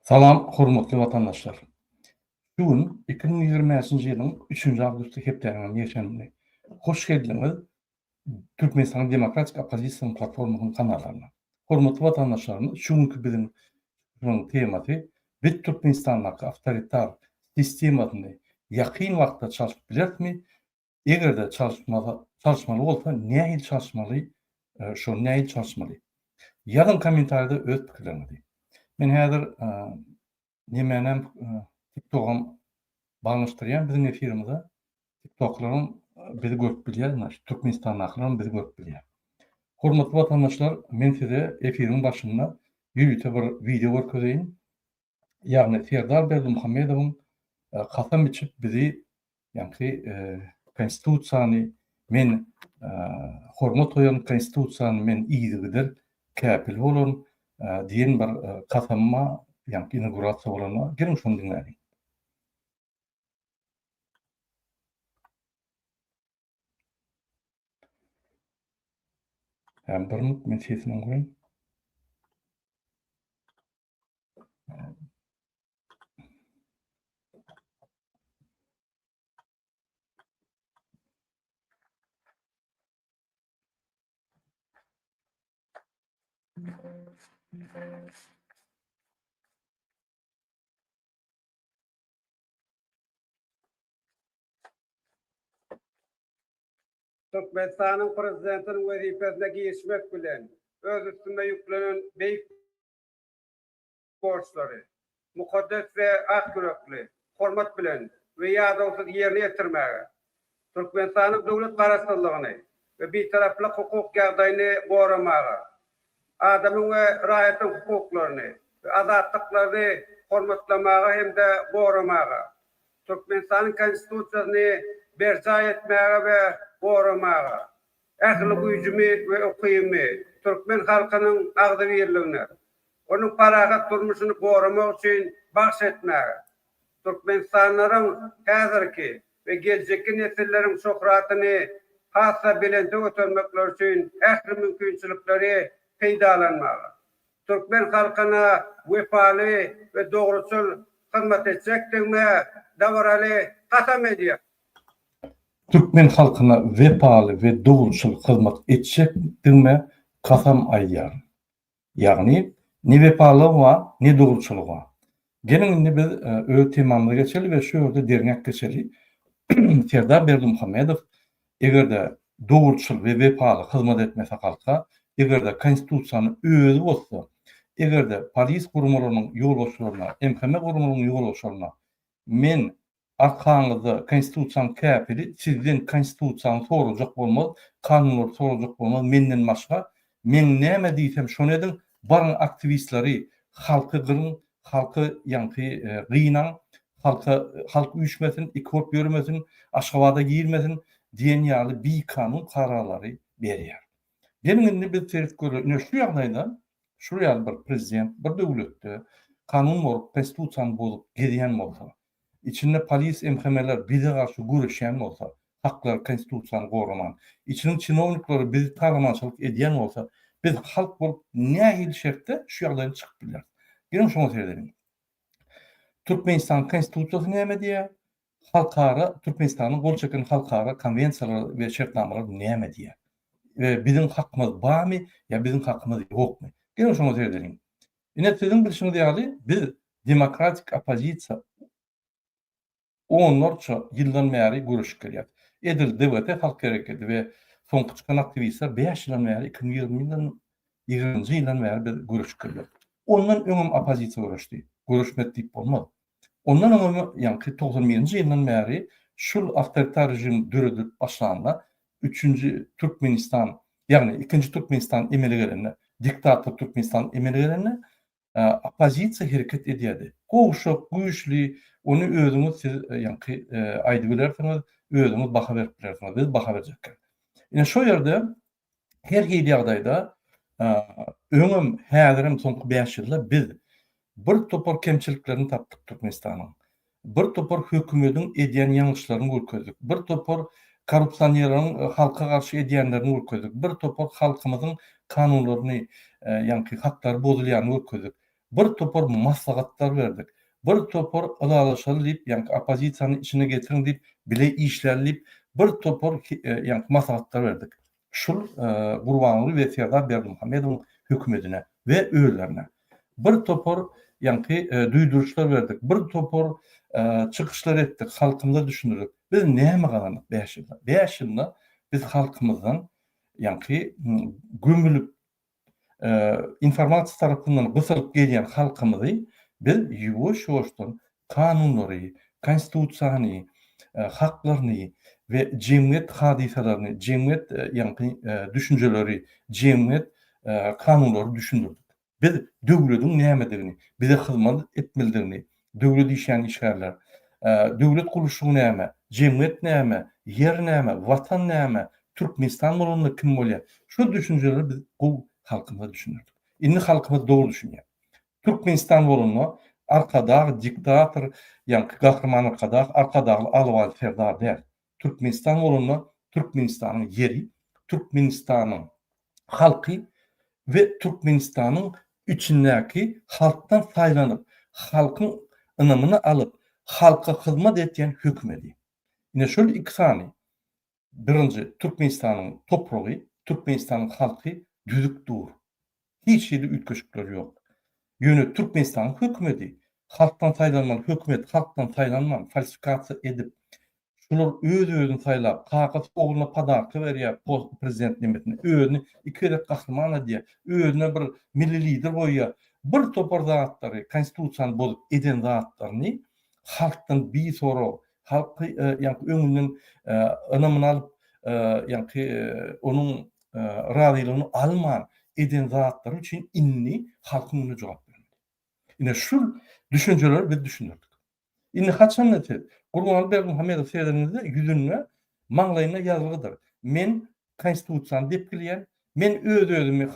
Salam, hormatly vatandaşlar. Bugün 2025-nji ýylyň 3-nji awgusty hepdeniň ýeşenini. Hoş geldiňiz Türkmenistan Demokratik Opozisiýa platformasynyň kanallaryna. Hormatly vatandaşlarymyz, şuňky biziň temasy biz Türkmenistanyň awtoritar sistemasyny ýakyn wagtda çalyşyp bilermi? Egerde çalyşmaly bolsa, nähili çalyşmaly? Şo nähili çalyşmaly? Ýazyn kommentarda öz pikirlerinizi. Men häzir nimenem TikTok'am bağlaştırýan bizim efirimize TikTok'laryň bizi görüp bilýär, Türkmenistanlyklaryň bizi görüp bilýär. Hormatly vatandaşlar, men size efiriň başynda ýürüte bir video görkezýän. Ýagny Serdar Berdimuhammedowyň kasam içip bizi konstitusiýany men hormat goýan konstitusiýany men iýdigidir, käpil bolan diýen bir kasamma inaugurasiýa bolana girin şonu dinläýin. Hem bir minut men sesini goýaýyn. Türkmenistan'ın prezidentinin vazifesine geçmek bilen öz üstünde yüklenen büyük borçları, mukaddes ve ak yürekli, hormat bilen ve yadolsuz yerine getirmeye, Türkmenistan'ın devlet kararlılığını ve bir taraflı hukuk yağdayını korumaya, adamın ve rahatın hukuklarını ve azatlıklarını hormatlamaya hem de korumaya, Türkmenistan'ın konstitusiyasyny berca etmeye ve korumaya, ähli güýjümi we okuyumy Türkmen halkynyň agdy birligine, onuň paragat durmuşyny korumak üçin bahş etmeye, Türkmenistanlaryň häzirki we geljekki nesilleriň şöhratyny hassa bilende götürmekler üçin ähli mümkinçilikleri peýdalanmagy, Türkmen halkyna wefaly we dogruçul hyzmat etjekdigine dawraly kasam edýär. Türkmen halkyna wepaly we dogruçul hyzmat etjekdigine kasam aýdýar. Ýagny ne wepaly we ne dogruçulygy we. Gelin biz öz temamyza geçeli we şu ýerde derňek geçeli. Serdar Berdimuhammedow egerde dogruçul we wepaly hyzmat etmese halka, egerde konstitusiýany özü bolsa, egerde polis gurumlarynyň ýolbaşçylaryna, MHM gurumlarynyň ýolbaşçylaryna men arkaňyzda konstitusiýanyň käpili sizden konstitusiýany sorajak bolmaz, kanunlar sorajak bolmaz, menden başga men näme diýsem şonu edin, barın aktivistleri halky gyryn, halky gyýnan, halk üýşmesin, ikop ýörmesin, Aşgabada girmesin diýen ýaly bir kanun kararlary berýär. Gelin biz terk görýän şu ýagdaýda şu ýaly bir prezident, bir döwletde kanun borup, konstitusiýany bolup gedýän bolsa, içinde polis MHM'ler bize karşı görüşen olsa, haklar konstitusiýany goruman, içinin çinovniklary bizi taramaçylyk edýän olsa, biz halk bolup nähili şertde şu ýagdaýdan çykyp bilýär. Girin şoňa seredin. Türkmenistan konstitusiýasy näme diýär? Halkara, Türkmenistanyň gol çeken halkara konwensiýalary we şertnamalar näme diýär? Ve bizim hakkımız barmy ya bizim hakkımız ýokmy? Girin şoňa seredin. Ine sizin bilişiňiz ýaly biz demokratik opozisiýa onlarca ýyldan bäri görüşüp gelýär. Edil DWT halk hereketi we soňky çykan aktivistler 5 ýyldan bäri 2020-nji ýyldan bäri biz görüşüp gelýär. Ondan öňüm opozisiýa görüşdi. Görüşmek diýip bolmaz. Ondan öňüm 91-nji ýyldan bäri şul awtoritar rejim döredip başlanda 3-nji Türkmenistan, ýagny 2-nji Türkmenistan emeli gelenine, diktator Türkmenistan emeli gelenine opozisiýa hereket edýärdi. Gowşak, güýçli, onu özüňiz siz aýdyp bilersiňiz, özüňiz baha berip bilersiňiz, biz baha berjekler. Ine şo ýerde her hili ýagdaýda öňüm häzirim soňky 5 ýylda biz bir topar kemçiliklerini tapdyk Türkmenistanyň. Bir topar hökümetiň edýän ýangyşlaryny görkezdik. Bir topar korrupsiýonlaryň halka garşy edýänlerini görkezdik. Bir topar halkymyzyň kanunlaryny haklary bozulýany görkezdik. bir topar maslahatlar berdik. Bir topar ılalaşalı deyip, yani opozisiyanın içine getirin deyip, bile işlerleyip, bir topar yani maslahatlar verdik. Şul Gurbanuly we Serdar Berdimuhammedowyň hökümetine we öýlerine. Bir topar yani duýduruşlar verdik. Bir topar çıkışlar etdik, halkymyza düşündirdik. Biz näme galandyk 5 ýylda? 5 ýylda biz halkymyzdan yani gömülüp informasiya tarapyndan gysylyp gelýän halkymyzy biz ýuwaş-ýuwaşdan kanunlary, konstitusiýany, haklaryny we jemgyýet hadisalaryny, jemgyýet düşünjeleri, jemgyýet kanunlary düşündirdik. Biz döwletiň nämedigini, bize hyzmat etmelidigini, döwlet işleýän işgärler, döwlet gurulşy näme, jemgyýet näme, yer näme, watan näme, Türkmenistan bolanda kim bolýar? Şu düşünjeleri biz bu halkymyza düşündirdik. Indi halkymyz dogry düşünýär. Türkmenistan bolanda arkadagy diktator, yani gahrman arkadagy, arkadagy Alwal Serdar däl. Türkmenistan bolanda Türkmenistanyň yeri, Türkmenistanyň halky we Türkmenistanyň içindäki halkdan saýlanyp, halkyň ynamyny alyp, halka hyzmat etýän hökümeti. Ine şol iki sany. Birinci, Türkmenistanyň topragy, Türkmenistanyň halky düzük dur. Hiç ýerde ütköşükler ýok. Ýöne Türkmenistanyň hökümeti, halkdan saýlanmaly hökümet, halkdan saýlanman, falsifikasiýa edip, şular öz-özüni saýlap, kagat ogluна padarky berýär prezident nimetine, özüni iki gahrman edýär, özüne bir milli lider goýýar. Bir topar zatlary, konstitusiýany bozup eden zatlaryny halkdan bir soraw, halky yani öňünden ynamyny alyp onuň razylygyny alman eden zatlar üçin inni halkyň önüne jogap bermeli. Ine şu düşünjeleri biz düşündirdik. Indi haçan näçe? Gurbanuly Berdimuhammedow seýleňizde ýüzüne, maňlaýyna ýazgydyr. Men konstitusiýany dep bilýän, men öz-özümi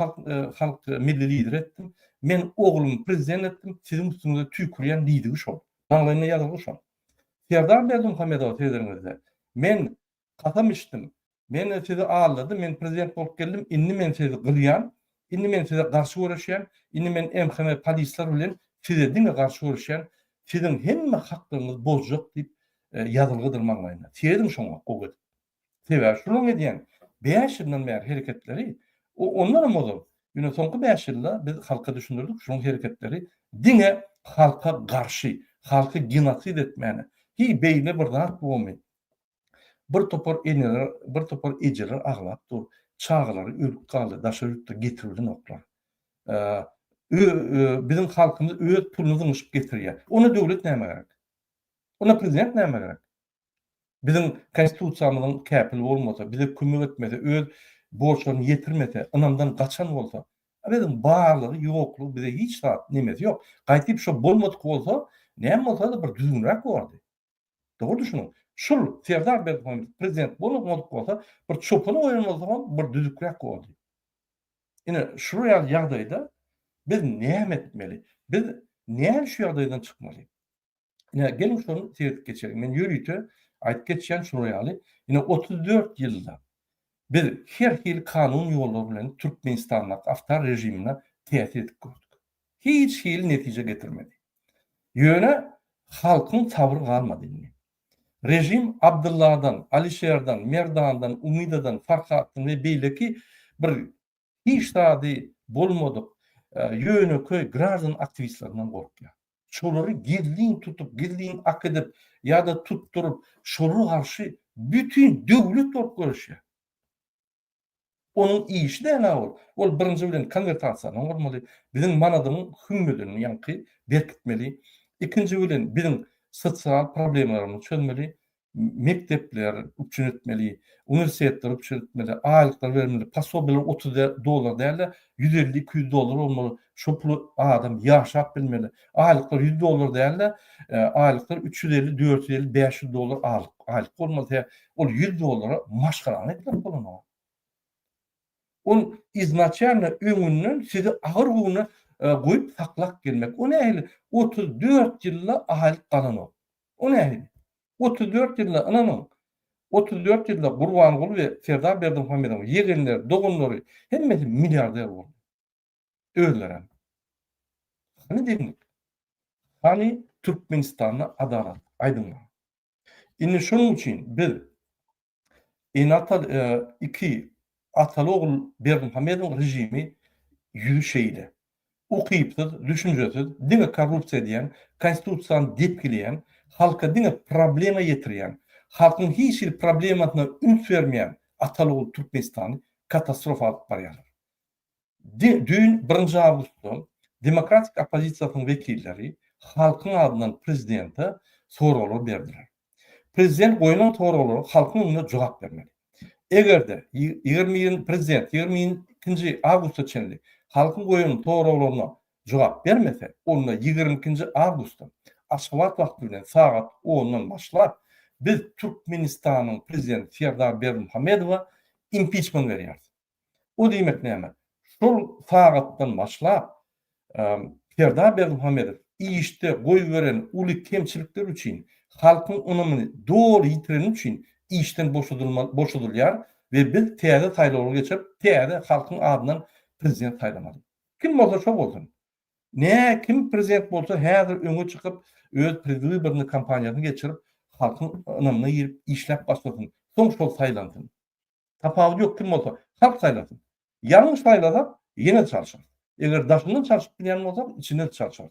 halk milli lider etdim. Men oglumy prezident etdim. Siziň üstüňizde tüýkürýän lider şol. Maňlaýyna ýazgydy şol. Serdar Berdimuhammedow seýleňizde men kasam içdim. Men sizi ağırladım, men prezident bolup geldim, inni men sizi gylýan, inni men size garşy görüşýän, inni men emheme polisler bilen size diňe garşy görüşýän, siziň hemme haklaryňyz bozjak diýip ýazylgydyr maňlaýyna. Tiýedim şoňa gowet. Sebäbi şunuň edýän 5 ýyldan bäri hereketleri onlara model. Ýöne soňky 5 ýylda biz halka düşündirdik, şunuň hereketleri diňe halka garşy, halky genosid etmäni. Hi beýle bir zat bolmaýar. Bir topar eneler, bir topar ejeler aglap dur. Çağlary ölüp kaldy, daşa ýurtda getirildi noklar. Bizim halkymyz öz puluny ýyşyp getirýär. Ona döwlet näme gerek? Ona prezident näme gerek? Bizim konstitusiýamyzyň käpili bolmasa, bize kömek etmese, öz borçlaryny ýetirmese, ynamdan gaçan bolsa, bizim barlygy ýoklugy bize hiç zat nemesi ýok. Gaýtyp şo bolmadyk bolsa, näme bolsa da bir düzgünrek boldy. Dogry düşünün. Şul Serdar Berdimuhammedow prezident bolmadyk bolsa, bir çopany oýanmaly, bir düzükrek boldy. Ine şu ýagdaýda biz näme etmeli? Biz näme şu ýagdaýdan çykmaly? Ine gelin şonu seyredip geçelim. Men ýörüýte aýdyp geçýän şu ýaly, ine 34 ýylda biz her hil kanun ýolları bilen Türkmenistanyň awtar rejimine täsir edip gördük. Hiç hil netije getirmedi. Ýöne halkyň sabry galmady. Rejim Abdullah'dan, Alişer'dan, Merdan'dan, Umidadan, Farhat'tan ve beýleki bir hiç tadı bolmadyk ýöne köy gradan aktivistlerinden gorkýar. Şolary girliň tutup, girliň ak edip ýa-da tutturup şolara garşy bütün döwlet bolup görüşýär. Onuň işi näme bol? Ol birinji bilen konvertasiýany urmaly, biziň manadyň hümmetini ýanky berkitmeli. İkinji bilen biziň sosial problemlerimizi çözmeli, mektepler üçin etmeli, universitetler üçin etmeli, aýlyklar bermeli, pasobeler $30 däl, $150-200 bolmaly. Şo puly adam ýaşap bilmeli. Aýlyklar $100 däl, aýlyklar $350, $450, aýlyk bolmasa, ol $100 maşgalalyk etmek bolanok. On izначально öňünden sizi agyr guňuna goýup saklap gelmek. O nähili 34 ýylda aýlyk galanok. O nähili 34 ýylda ananyň 34 ýylda Gurbanuly we Serdar Berdimuhammedow ýegenler, dogunlary hemmesi milliarder boldy. Özlerem. Hani demek? Hani Türkmenistan'a adalet. Aydınlar. Indi şunun için biz iki Atalogul Berdimuhamedov rejimi yürüyüşeyle okuyupsuz, düşüncesiz, dine korrupsiya diyen, konstitusiyanı depkileyen, halka dine problema getiriyen, halkın hiç bir problematına üns vermeyen Atalogul Türkmenistan'ı katastrofa alıp barýarlar. Dün 1 Awgustda demokratik opozisiýanyň wekilleri halkyň adyndan prezidente soraglary berdiler. Prezident goýulan soraglary halkyň önüne jogap bermeli. Egerde 20 prezident 22 Awgustda çenli halkyň goýulan soraglaryna jogap bermese, onda 22 Awgustda Aşgabat wagty bilen saat 10-dan başlap biz Türkmenistanyň prezidenti Serdar Berdimuhamedowa impeachment berýärdi. O diýmek näme? Şol sagatdan başlap Serdar Berdimuhamedov işde goý beren uly kemçilikler üçin halkyň önemini dogry ýitiren üçin işden boşadylýar we biz täze saýlawga geçip täze halkyň adyndan prezident saýlamaly. Kim bolsa şo bolsun. Kim prezident bolsa häzir öňe çykyp öz prezidentlygyny kampaniýasyny geçirip halkyň önemine ýerip işläp başlasyn. Soň şol saýlansyn. Tapawut ýok kim bolsa halk saýlasyn. Yanlış saýlasa ýene çalşar. Eger daşyndan çalşyp bilýän bolsa içinde çalşar.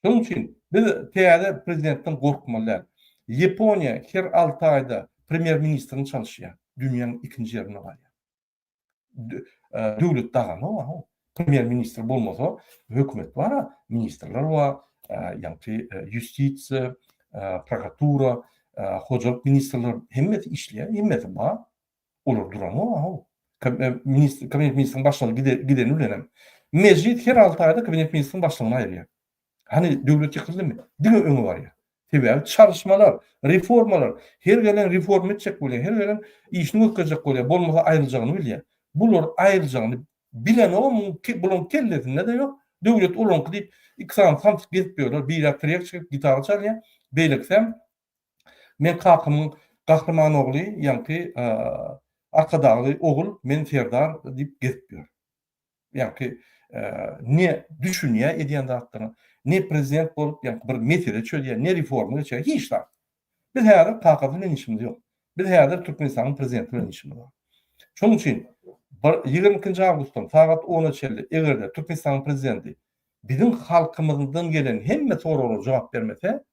Şonuň üçin biz täze prezidentden gorkmaly. Yaponiya her 6 ayda premier ministrini çalışýar. Dünýäniň ikinji ýerine barýar. Döwlet dagany o. Premier ministr bolmasa hökümet bar, ministrler bar, ýa-ni ýustisiýa, prokuratura, hojalyk ministrler hemmeti işleýär, hemmeti bar. Olar duran o. Kabinet ministriniň başlygy giden bilenem. Meclis her 6 ayda kabinet ministriniň başlygyny aýrýar. Hani döwlet ýykyldymy? Diňe öňe barýar. Sebäbi çalışmalar, reformalar, her gelen reform etjek bolýar, her gelen işini ötkürjek bolýar, bolmasa aýryljygyny bilýär. Bular aýryljygyny bilen bulan kelletinde de ýok. Döwlet ulanky diýip 2 saat gezip ýörler, bir ýa çykyp gitara çalýar. Beýleksem men kakymyň gahrman ogly, ýa-ni arkadagy ogul men Serdar diýip gezip ýör. Ýa-ni ne düşünýär edýän zatlaryny, ne prezident bolup ýa-ni bir mesele çözýär, ne reforma geçýär, hiç da. Biz häzir kakasyň işimiz ýok. Biz häzir Türkmenistanyň prezidenti bilen işimiz bar. Şonuň üçin 22 Awgustda saat 10-a çelli egerde Türkmenistanyň prezidenti bizim halkymyzdan gelen hemme soraglary jogap bermese,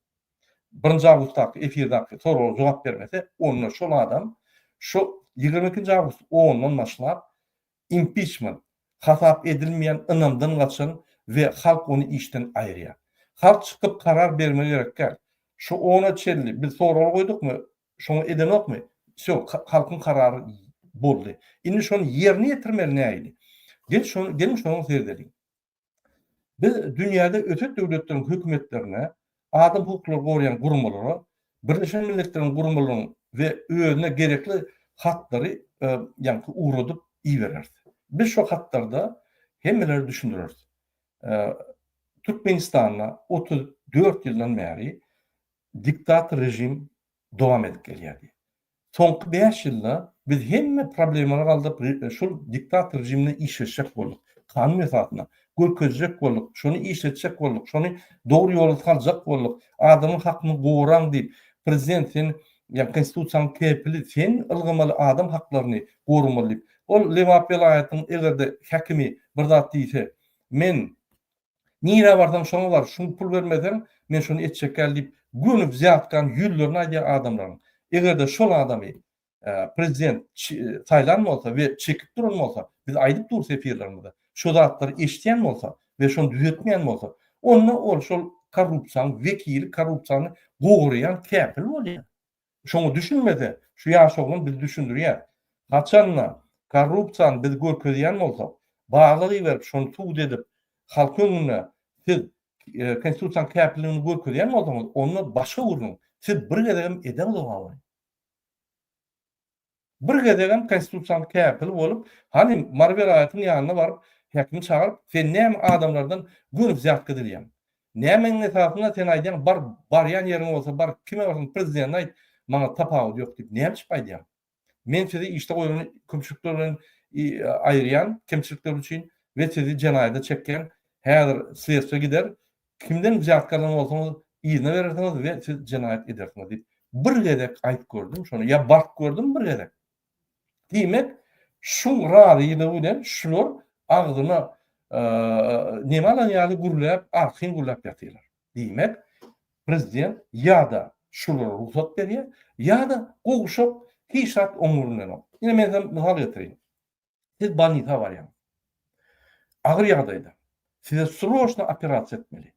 1 Awgustdaky efirdaky soraglary jogap bermese, onda şol adam şu 22 Awgust 10-dan başlap impeachment hasap edilmeyen ınamdan kaçan ve halk onu işten aýrýar. Halk çıkıp karar vermeli gerekler. Şu 10'a çelli biz soralar koyduk mu? Şonu eden yok mu? Şo halkın kararı boldy. Indi şonu yerine getirmeli näýdi? Gelin şonu seyredelim. Biz dünýäde öte döwletleriň hökümetlerine adam hukuklary gorayan gurumlara, Birleşen Milletler'in gurumlaryň ve özüne gerekli haklary ýa-ni uğradyp iýerler. Biz şu hatlarda hemmeleri düşündürürüz. Türkmenistan'a 34 yıldan beri diktatör rejim devam edip gelýärdi. Soňky 5 ýylda biz hemme problemleri galdyp şu diktatör rejimine işleşek bolduk. Kanun esasyna görkezjek bolduk. Şonu işletjek bolduk. Şonu dogry ýola saljak bolduk. Adamyň hakyny goraň diýip prezidentin ýa konstitusiýanyň kepili sen ılgamaly adam haklaryny goramaly. Ol Lewap vilayatynyň egerde häkimi bir zat diýse, men nire barsam şoňa bar, şunu pul bermesem, men şunu etjek diýip gönüp ziyatkan ýüllerini aýdýar adamlaryň. Egerde şol adamy prezident saýlan bolsa we çekip duran bolsa, biz aýdyp dur sefirlerimizde. Şu zatlary eşitýän bolsa we şonu düzeltmeýän bolsa, onda ol şol korrupsiýanyň wekili, korrupsiýany gowrayan käpil bolýar. Şonu düşünmese, şu ýaş oglum biz düşündirýär. Haçanla korrupsiýany biz görkezýän bolsak, baýlygy berip şonu tuğ edip halk öňüne siz konstitusiýanyň käpilligini görkezýän bolsaňyz, onu başga urun. Siz bir gedegem eden bolmaly. Bir gedegem konstitusiýanyň käpili bolup, hani Marwer aýatynyň ýanyna baryp, häkimi çağırıp, sen näme adamlardan gönüp ziyat edilýän? Nämeň esasyna sen aýdýan barýan ýeriň bolsa, bar kime bolsa prezident aýt, maňa tapawut ýok diýip näme çypaýdýan? Men sizi işte goýan köpçükler bilen aýrýan, kemçilikler üçin we sizi janaýda çekken häzir sledswe gider, kimden ziyatkarlan olsanız iğne verirsiniz ve siz cinayet edersiniz deyip bir gedek ayıp gördüm şonu ya bak gördüm bir gedek. Demek şu radyýylygy bilen şular agzyna nemalan ýaly gurulap, arkyň gurulap ýatylar. Demek prezident ýa-da şulara ruhsat berýär, ýa-da gowuşyp hiçat oňurundan. Ine men misal getireyim. Siz banita barýan. Agyr ýagdaýda size sroçna operasiýa etmeli.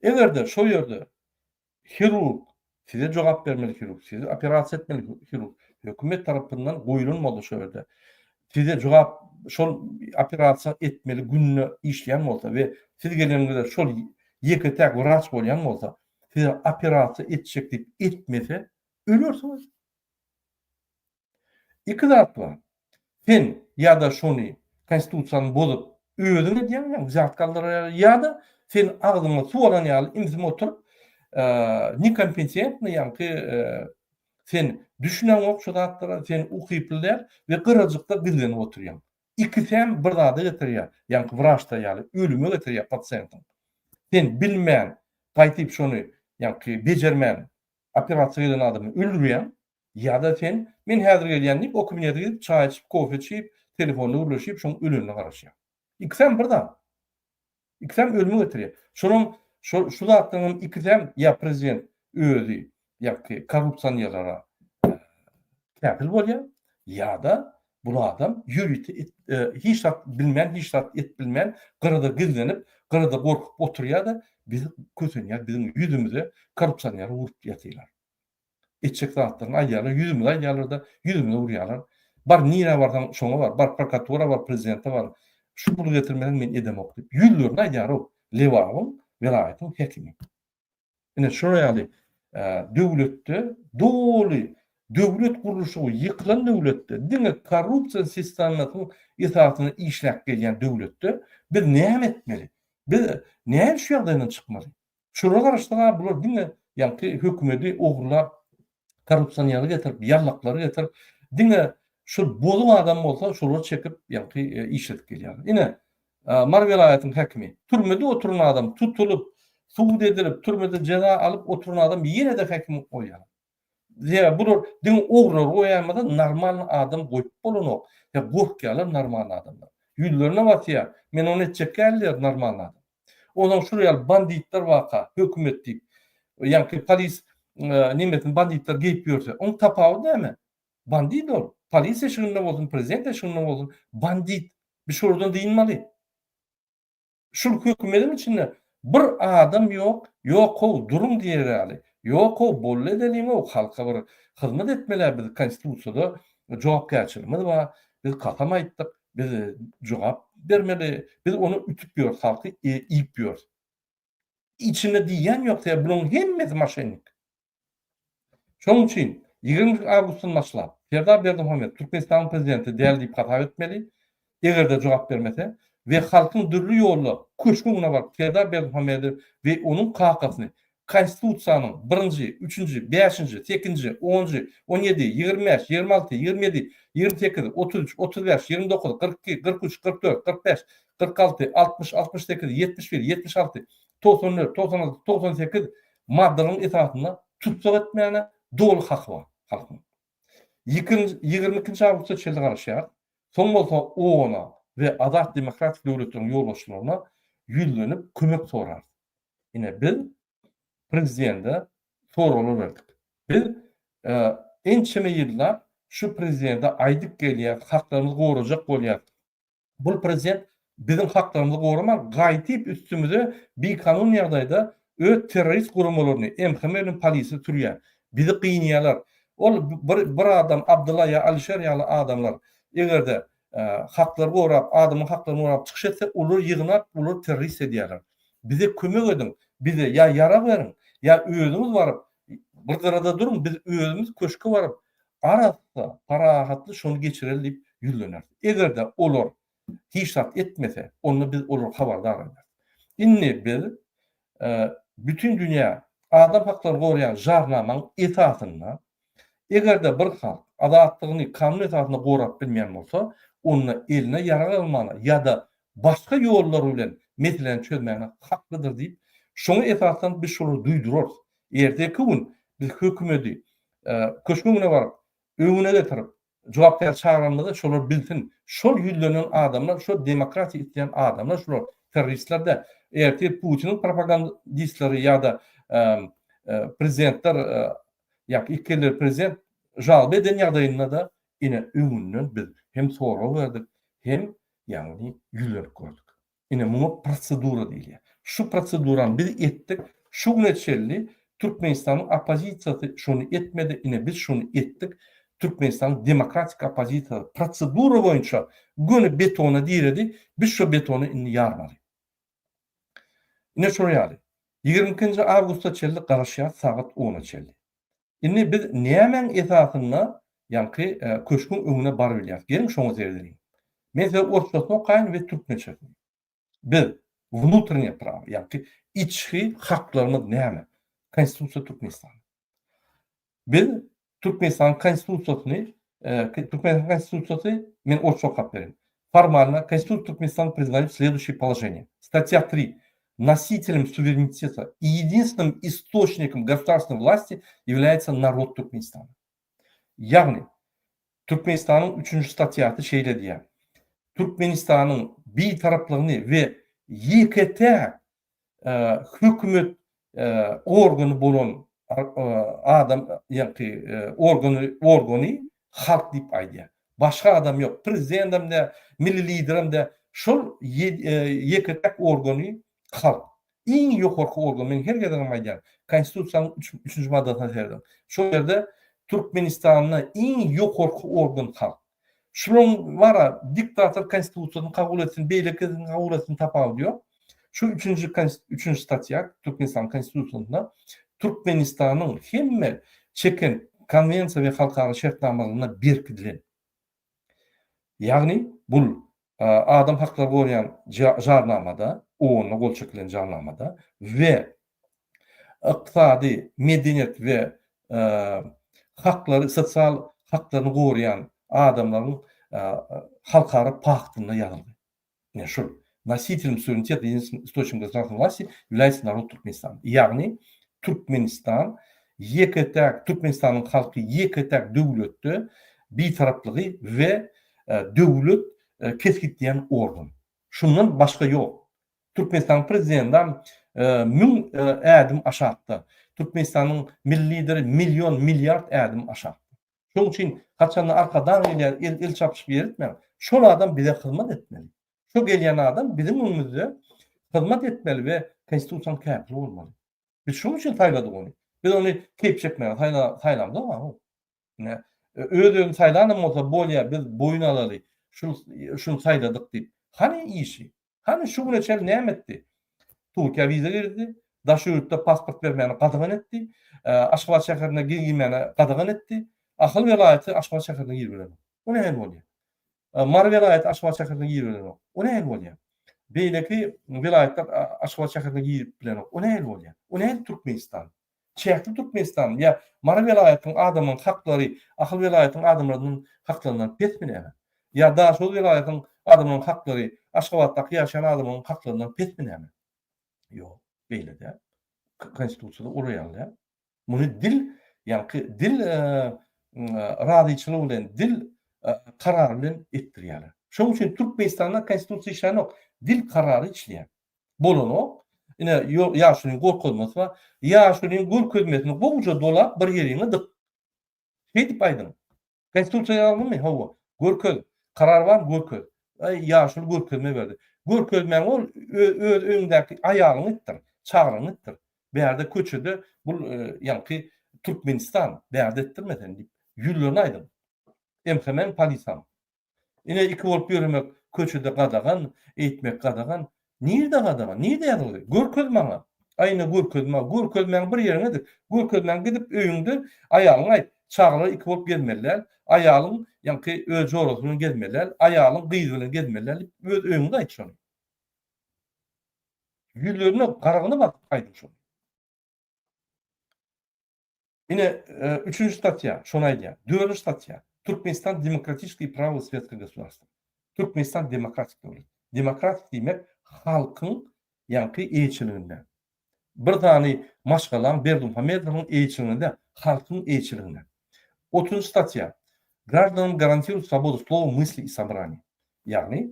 Egerde şo ýerde hirurg size jogap bermeli hirurg, size operasiýa etmeli hirurg. Hökümet tarapyndan goýulmaly şo ýerde. Size jogap şol operasiýa etmeli günne işleýän bolsa we siz geleningizde şol ýeke täk wraç bolýan bolsa, size operasiýa etjek diýip etmese ölürsiniz. İki zat var. Sen ýa-da şonu konstitusiýany bozup özüňe diýen zatkallara ýa-da sen agzyňa suwalan ýaly imzim oturup nekompetentny ýa-ni sen düşünen okşadatlara sen ukyplylar we gyrajykda gizlenip oturýan. İkisem bir zady getirýär. Ýa-ni wraçda ýaly ölüme getirýär pasientin. Sen bilmän, gaýtyp şonu ýa-ni bejermän operasiýa eden adamy öldürýän. Ya da sen men häzir gelýän diýip o kabinete gidip çay içip, kofe içip, telefonda ulaşyp şoň ölümine garaşýar. İkisem birden. İkisem ölüme getirýär. Şonuň şu zatlaryň ikisem ya prezident özü ýa-ki korrupsiýalara käpil bolýar, ýa-da bu adam ýürüti hiç bilmän, hiç bilmän gyrada gizlenip, gyrada gorkup oturýar-da bizi kötünýär, bizim ýüzümüze korrupsiýalara urup ýatylar. Etçek zatlaryň aýaly ýüzümde aýallarda ýüzümde urýarlar. Bar nire bardan şoňa bar, bar prokuratura bar, prezidente bar. Şu bulu getirmeden men edemok diýip ýüzlerine aýarok. Lewagyň, welaýatyň hekimi. Ine şoňa ýaly döwletde doly döwlet guruluşy ýykylan döwletde diňe korrupsiýa sistematynyň itaatini işläp gelýän döwletde biz näme etmeli? Biz näme şu ýagdaýdan çykmaly? Şurada garaşdylar bular diňe ýa-ki hökümeti ogurlap korrupsiýany getirip, ýarlaklary getirip, diňe şu boluň adam bolsa şolary çekip ýa-ki işletip gelýär. Ine Mar welaýatyň hekimi türmede oturan adam tutulup, suud edilip, türmede ceza alyp oturan adam ýene de hekim goýar. Ýa bular diňe ogurlar goýanmada normal adam goýup bolanok. Ya gorkýarlar normal adamlar. Ýüzlerine batýar. Men onu etjek gelýär normal adam. Onuň şuraya banditler waka, hökümet diýip, ýa-ki polis nimetin banditler geyip ýörse, on tapawy näme? Bandit ol. Polis eşiginde bolsun, prezident eşiginde bolsun, bandit bir şurdan diýilmeli. Şu hökümetin içinde bir adam ýok, ýok o durum diýeräli. Ýok o bolle delime o halka bir hyzmat etmeler biz konstitusiýada jogapkärçiligimiz bar. Biz katam aýtdyk, biz jogap bermeli, biz onu ütüp ýör, halky iýip ýör. İçinde diýen ýok diýär, bunyň hemmesi maşenik. Şoň üçin 20 awgustdan başlap Ferda Berdimuhamed Türkmenistan prezidenti däl diýip hatap etmeli. Egerde jogap bermese we halkyň dürli ýolla köşküne baryp Ferda Berdimuhamedi we onuň kakasyny konstitusiýanyň 1-nji, 3-nji, 5-nji, 8-nji, 10-nji, 17, 25, 26, 27, 28, 33, 35, 29, 42, 43, 44, 45, 46, 60, 68, 71, 76, 94, 96, 98 maddalaryň itaatynda tutsak etmeyene dolu hak var halkın. 22. Awgustda çelde garaşýar. Soň bolsa ona ve Adalet Demokratik Döwletiň ýolbaşçylaryna ýüzlenip kömek sorar. Ine biz prezidente soralar berdik. Biz ençeme ýyllar şu prezidente aýdyp gelýär, haklarymyzy gorajak bolýar. Bu prezident bizim haklarymyzy goramak, gaýtyp üstümüze bir kanun ýagdaýda öz terrorist gurumlaryny, MHM-niň polisi türýär. Bizi qiynaýarlar. Ol bir adam Abdullah ya Alişer ýaly adamlar egerde haklar gorap, adamyň haklaryny gorap çykyş etse, olar ýygnap, olar terrorist edýärler. Bize kömek edin. Bize ya yara verin, ya özümüz varıp bir garada durun, biz özümüz köşke varıp arasda parahatly şonu geçireli diýip ýüzlener. Egerde olar hiçat etmese, onu biz olar habardar ederiz. Inni biz bütün dünýä adam haklaryny gorayan jarnamaň etatyna egerde bir halk adatlygyny kanun etatyna gorap bilmeýän bolsa, onu eline yara almaly ýa-da başga ýollar bilen meseleni çözmäne haklydyr diýip Şoňa esasen biz şonu duýdurarys. Erteki gün biz hökümeti köşküne baryp öňüne getirip jogapkär çağıranmyda şolar bilsin. Şol ýüzlenen adamlar, şol demokratiýa isleýän adamlar, şolar terroristler de erteki Putinin propagandistlary ýa-da prezidentler ýa-ki ikili prezident jalby eden ýagdaýynda da ine öňünden biz hem soraw berdik, hem ýagny ýüzlenip gördük. Ine muňa prosedura diýilýär. Şu prosedurany biz etdik. Şu neçeli Türkmenistanyň opozisiýasy şonu etmedi, ine biz şonu etdik. Türkmenistanyň demokratik opozisiýasy prosedura boýunça göni betona diýredi, biz şu betonu indi ýarmady. Ine şo ýaly. 22 awgustda çelli garaşýar sagat 10-a çelli. Indi biz nämen esasyna ýa-ki köşkün öňüne baryp bilýär. Gelin şoňa zerderin. Men size ortaçyny okaýyn we türkmen çekdim. Biz внутреннее право, ýa-ki içki haklarymyz näme? Konstitusiýa Türkmenistan. Biz Türkmenistan konstitusiýasyny, Türkmenistan konstitusiýasy men orçak okap berin. Формально Конституция Туркменистана признает следующие положения. Статья 3. Носителем суверенитета и единственным источником государственной власти является народ Туркменистана. Ягни Türkmenistan'ın 3. statiyatı şeyle diýär. Türkmenistan'ın bir taraflığını ve YKT hükümet organı bolan adam ýa-ki organy halk diýip aýdýar. Başga adam yok. Prezidentim de, milli liderim de şol YKT organy halk. Iň ýokarky organ, men her gede aýdýar. Konstitusiýanyň 3-nji maddasyna serdim. Şol ýerde Türkmenistanyň iň ýokarky organ halk. Şunun vara diktator konstitusiýasyny kabul etsin, beýlekini kabul etsin tapal diýor. Şu 3-nji statýa Türkmenistan konstitusiýasynda Türkmenistanyň hemme çeken konvensiýa we halkara şertnamalaryna berkidilen. Ýagny bul adam hakkları goýan jarnamada, oňa gol çekilen jarnamada we ykdysady, medeniýet we hakkları, sosial haklaryny goýan adamlaryň halkara paktyna ýazyldy. Ne şol носителем суверенитета и источником государственной власти является народ Туркменистана. Ягни Türkmenistan Türkmenistan'ın halkı yeketek döwletde bir taraflığı ve döwlet keskitleyen organ. Şundan başka yok. Türkmenistan prezidentim mün ädim aşatdı. Türkmenistan'ın milli lideri milyon milyard ädim aşatdı. Şoň üçin haçan arkadan gelýär el çapyşyp beritmän. Şol adam bize hyzmat etmeli. Şu gelýän adam bizim öňümizde hyzmat etmeli we konstitusiýanyň käpli bolmaly. Biz şoň üçin taýladyk ony. Biz ony kep çekmäň, taýlamda ama ne öýdüň taýlanam bolsa bolýar, biz boyun alaly. Şunu taýladyk diýip. Hani işi? Hani şu güneçel näme etdi? Türkiýe wiza berdi, daşurutda pasport bermäni gadagan etdi, Aşgabat şäherine girmäni gadagan etdi. Ahal welaýaty Aşgabat şäherine girbilen. O näme bolýar? Mar welaýaty Aşgabat şäherine girbilen. O näme bolýar? Beýleki welaýatlar Aşgabat şäherine girip bilen. O näme bolýar? O näme Türkmenistan? Çäkli Türkmenistan ya Mar welaýatyň adamyň haklary, ahal welaýatyň adamlarynyň haklaryndan petmine. Ya da şol welaýatyň adamyň haklary, Aşgabatda ýaşaýan adamyň haklaryndan petmine. Ýok, beýle de. Konstitusiýada orýaly. Muny dil, ýa-ki dil radyçylyk bilen, dil karary bilen etdirýärler. Şoň üçin Türkmenistanda konstitusiýa işlenok, dil karary işleýär. Bolanok, ine ýaşulyň gorkulmasy we ýaşulyň gorkulmasy boğuca dolap bir ýerine dyk. Hedip aýdym. Konstitusiýa almy? Hawa. Gorkul, karar bar, gorkul. Ýaşuly gorkulma berdi. Gorkulmaň ol öz öňündäki aýalyny itdir, çagryny itdir. Bäde köçede bul ýa-ki Türkmenistan bäde etdirmeden diýip ýüllüni aýdym. Emhemen polisam. Ine iki bolup ýörmek köçede gadagan, eýtmek gadagan. Nirde gadagan? Nirde ýazyly? Görkezmäňe. Aýna görkezmäň bir ýerine dik. Görkezmäň gidip öýüňde aýalyny aýt. Çagryny iki bolup gelmeliler. Aýalyň ýa-ki öz jorosyny gelmeliler. Aýalyň gyýdyny gelmeliler. Öz öýüňde aýt şonu. Ýüllüne garagyny bak aýdyp şonu. Ine 3-nji statya, şonu aýdýar. 4-nji statya. Türkmenistan demokratическое и право светское государство. Türkmenistan demokratik döwlet. Demokratik diýmek halkyň ýa-ki eýçiliginde. Bir tane maşgalan Berdimuhammedowyň eýçiliginde halkyň eýçiliginde. 30 statya. Гражданам гарантируют свободу слова, мысли и собраний. Yani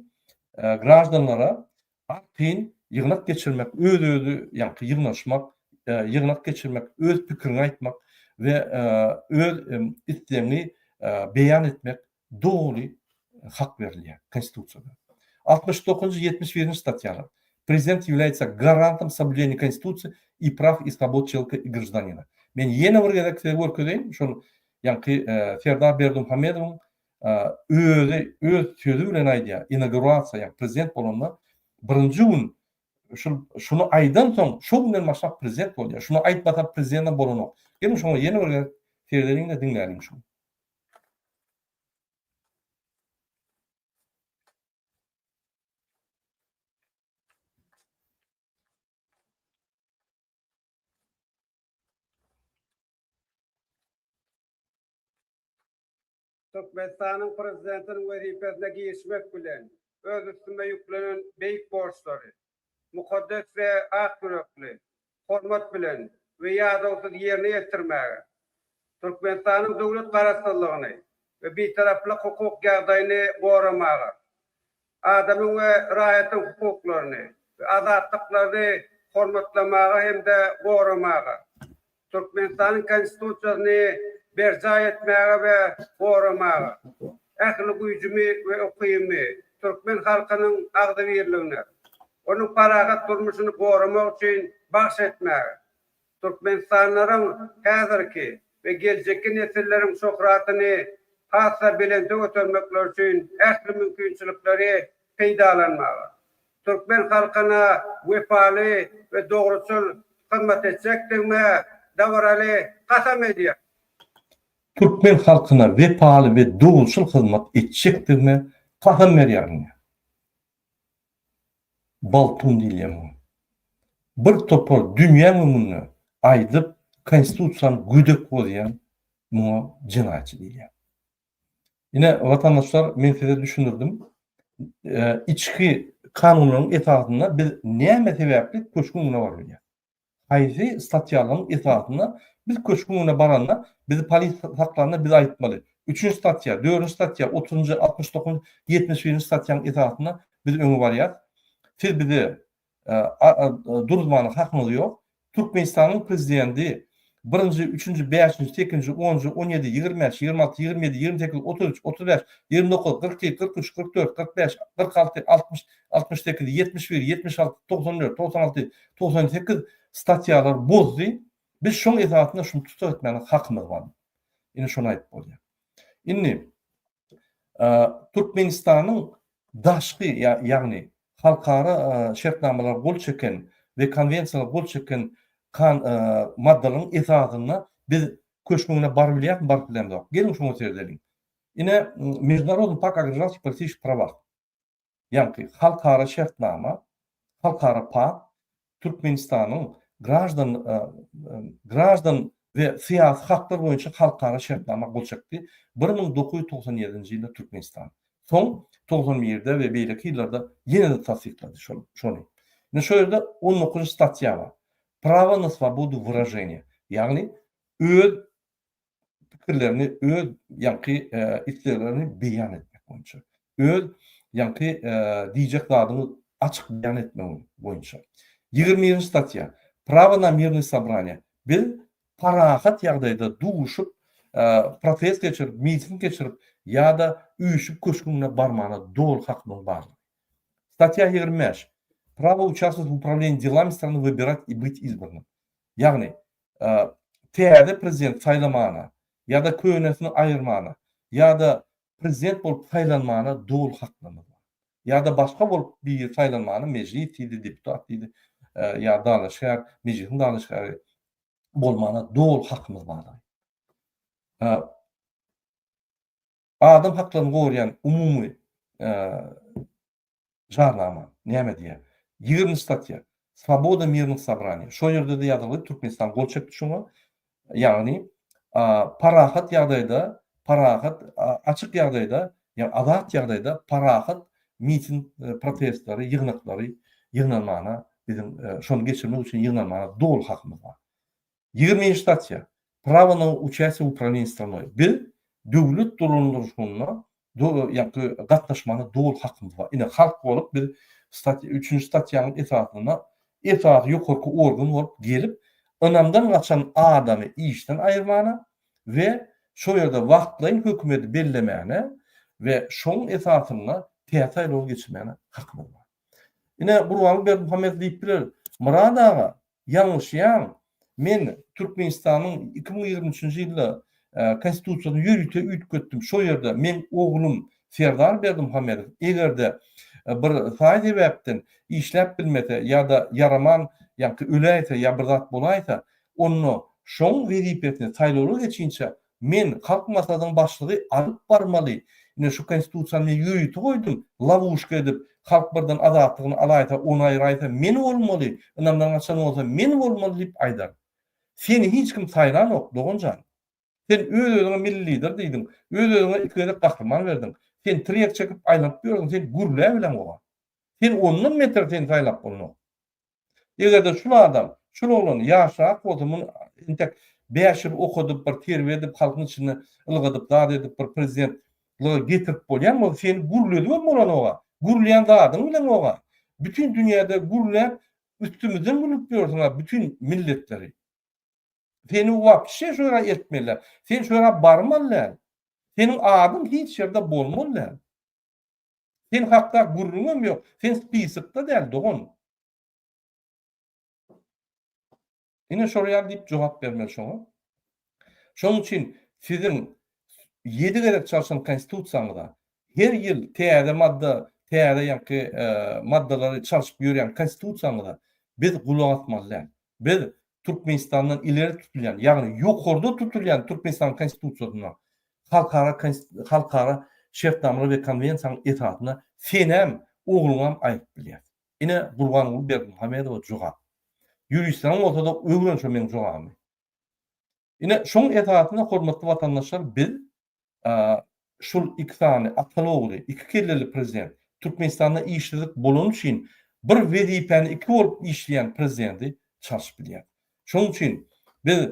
gражданlara artyn ýygnak geçirmek, öz-özü ýa-ni ýygnaşmak, ýygnak geçirmek, öz pikirini aýtmak we öz islegini beýan etmek dogry hak berilýär Konstitutsiýada. 69-71 statyalar. Президент является гарантом соблюдения Конституции и прав и свобод человека и гражданина. Men ýene bir gezekde görkezeyim, şol ýa-ni Ferda Berdimuhammedowyň öz sözü bilen aýdýar, inaugurasiýa, prezident bolanda birinji gün şunu aýdan soň şol günden başlap prezident bolýar. Şunu aýtmasa prezident bolanok. Gelin şoňa ýene bir Ferda'yň da dinlärim şu. Türkmenistanyň prezidentiniň wezipesine giýişmek bilen öz üstüme ýüklenen beýik borçlary, mukaddes we ak yürekli, hormat bilen we ýadawsyz ýerine ýetirmäge, Türkmenistanyň döwlet garaşdyrlygyny we betaraplyk hukuk ýagdaýyny goramaga, adamyň we raýatyň hukuklaryny we azatlyklaryny hormatlamaga hem-de goramaga, Türkmenistanyň konstitusiýasyny berja etmäge we goramaga, ähli güýjümi we okymy türkmen halkynyň agdybirligine, onuň paragat durmuşyny goramak üçin bahş etmäge, Türkmenistanyň häzirki we geljekki nesilleriň şöhratyny hassa bilen götürmekler üçin ähli mümkinçilikleri peýdalanmaga, türkmen halkyna wepaly we dogruçul hyzmat etjekdigine dawraly kasam edýär. Türkmen halkyna wepaly we dogruçul hyzmat etjekdigine kasam berýär. Baltun diýilýär. Bir topar dünýä mümünni aýdyp konstitusiýany güdek bolýan muňa jinaýatçy diýilýär. Ine vatandaşlar, men size düşündirdim. İçki kanunyň etatyna biz näme sebäpli köşküne barýar? Haýsy statýalaryň etatyna biz köşküne baranda bizi polis haklaryna biz aýtmaly. 3-nji statya, 4-nji statya, 30-njy, 69-njy, 71-nji statyaň etatyna biz öňe barýar. Siz bizi durmanyň hakymyz ýok. Türkmenistanyň prezidenti 1-nji, 3-nji, 5-nji, 8-nji, 10-nji, 17, 25, 26, 27, 28, 33, 35, 29, 42, 43, 44, 45, 46, 60, 68, 71, 76, 94, 96, 98 statyalar bozdy. Biz şoň ezatyna şunu tutup etmäni hakymyz bar. Ine şonu aýdyp bolýar. Indi Türkmenistanyň daşky ýagny halkara şertnamalar gol çeken we konwensiýalar gol çeken maddalaryň esasyna biz köşküne bar bilýär, bar bilemdik. Gelin şunu söýleýin. Ine международный пакт о гражданских политических правах. Yani halkara şertnama, halkara pakt Türkmenistanyň gраждан we syýasy haklar boýunça halkara şertnama gol çekdi. 1997-nji ýylda Türkmenistan. Soň 91-de we beýleki ýyllarda ýene-de tasdiklady şonu. Ine şu ýerde 19-njy statya bar. Право на свободу выражения. Yani öz pikirlerini, öz isleglerini beýan etmek boýunça. Öz diýjek zadyny açyk beýan etmek boýunça. 20-nji statya. Право на мирное собрание. Biz parahat ýagdaýda duguşyp, protest geçirip, miting geçirip ýa-da üýüşüp köşküne barmana dogry hakymyz bar. Statya 25. Право участвовать в управлении делами страны, выбирать и быть избранным. Yani täze prezident saýlamana ýa-da köýnesini aýyrmana ýa-da prezident bolup saýlanmana dogry hakymyz bar. Ýa-da başga bolup bir saýlanmana mejlis ýa-da deputat ýa-da ýa dalaşyr, mejlisin dalaşyry bolmana dogry hakymyz bar. Adam haklaryny gorýan umumy jarnama näme diýär? 20 statya. Свобода мирных собраний. Şo ýerde de ýazyly Türkmenistan gol çekdi şoňa. Ýagny parahat ýagdaýda, açyk ýagdaýda, ýa azat ýagdaýda parahat miting protestlary, ýygnaklary ýygnanmana bizim şonu geçirmek için yığınmana doğul hakkımız var. 20. statya. Право на участие в управлении страной. Bir döwlet durunduruşuna gatnaşmana doğul hakkımız var. Ine halk bolup bir statya 3. statyanın etrafına ýokarky organ bolup gelip önamdan gaçan adamy işten ayırmana ve şo ýerde wagtlaýyn hökümeti bellemene ve şoň esasyna teýatry geçirmene hakkımız var. Ine Burhan Bermuhammed diýip birer, Murad aga, ýalňyşýan, men Türkmenistanyň 2023-nji ýylda konstitusiýany ýürüte ütgetdim. Şo ýerde men oglum Serdar Bermuhammedow egerde bir faýda sebäpden işläp bilmese ýa-da yaraman ýa-da öläýse ýa bir zat bolaýsa, onu şoň wezipetine taýlary geçinçe men halk maslahatynyň başlygy alyp barmaly. Ine şu konstitusiýany ýürüte goýdum, lawuşka edip halk birden azatlygyny alaýsa, onu aýraýsa men bolmaly, ynamdan gaçan bolsa men bolmaly diýip aýdar. Seni hiç kim saýran ok, dogunjan. Sen öz-özüňe milli lider diýdiň, öz-özüňe ikide gahrman berdiň. Sen triyek çekip aýlap ýördiň, sen gürle bilen oga. Sen ondan meter sen saýlap bolno. Egerde şu adam, şu oğlan ýaşap bolsa, intek 5 ýyl okudyp, bir terbiýe edip, halkyň içine ylgydyp, dad edip, bir prezidentliğe getirip bolýan bolsa, seni gürledip bolan oga. Gürleýän zadyň bilen oga. Bütün dünýäde gürlep, üstümizden gülüp ýördiňler, bütün milletleri. Seni wapşe şoýra etmeler. Sen şoýra barmalylar. Senin adın hiç ýerde bolmalylar. Sen hakda gurrunam ýok. Sen spisykda däl dogun. Ine şoýa diýip jogap bermeli şoňa. Şoň üçin sizin 7 gerek çalışan konstitusiýaňyzda her ýyl täze madda, täze ýa-ki maddalary çalışyp ýörýän konstitusiýaňyzda biz gulak atmalylar. Biz Türkmenistan'dan ileri tutulyan, yani yukarıda tutulyan Türkmenistan konstitusiyasyna, halkara şertnamalar ve konvensiyanın etaatına senem oğlunam ayıp bilýär. Ine Burhan Bermuhammedow jogap. Ýuristlaryň bolsa da öwren şo men jogamy. Ine şoň etaatyna hormatly watandaşlar, biz şol iki tane atalogly, iki kelleli prezident Türkmenistanda işledik bolan üçin bir wezipeni iki bolup işleýän prezidenti çalışyp bilýär. Şoň üçin biz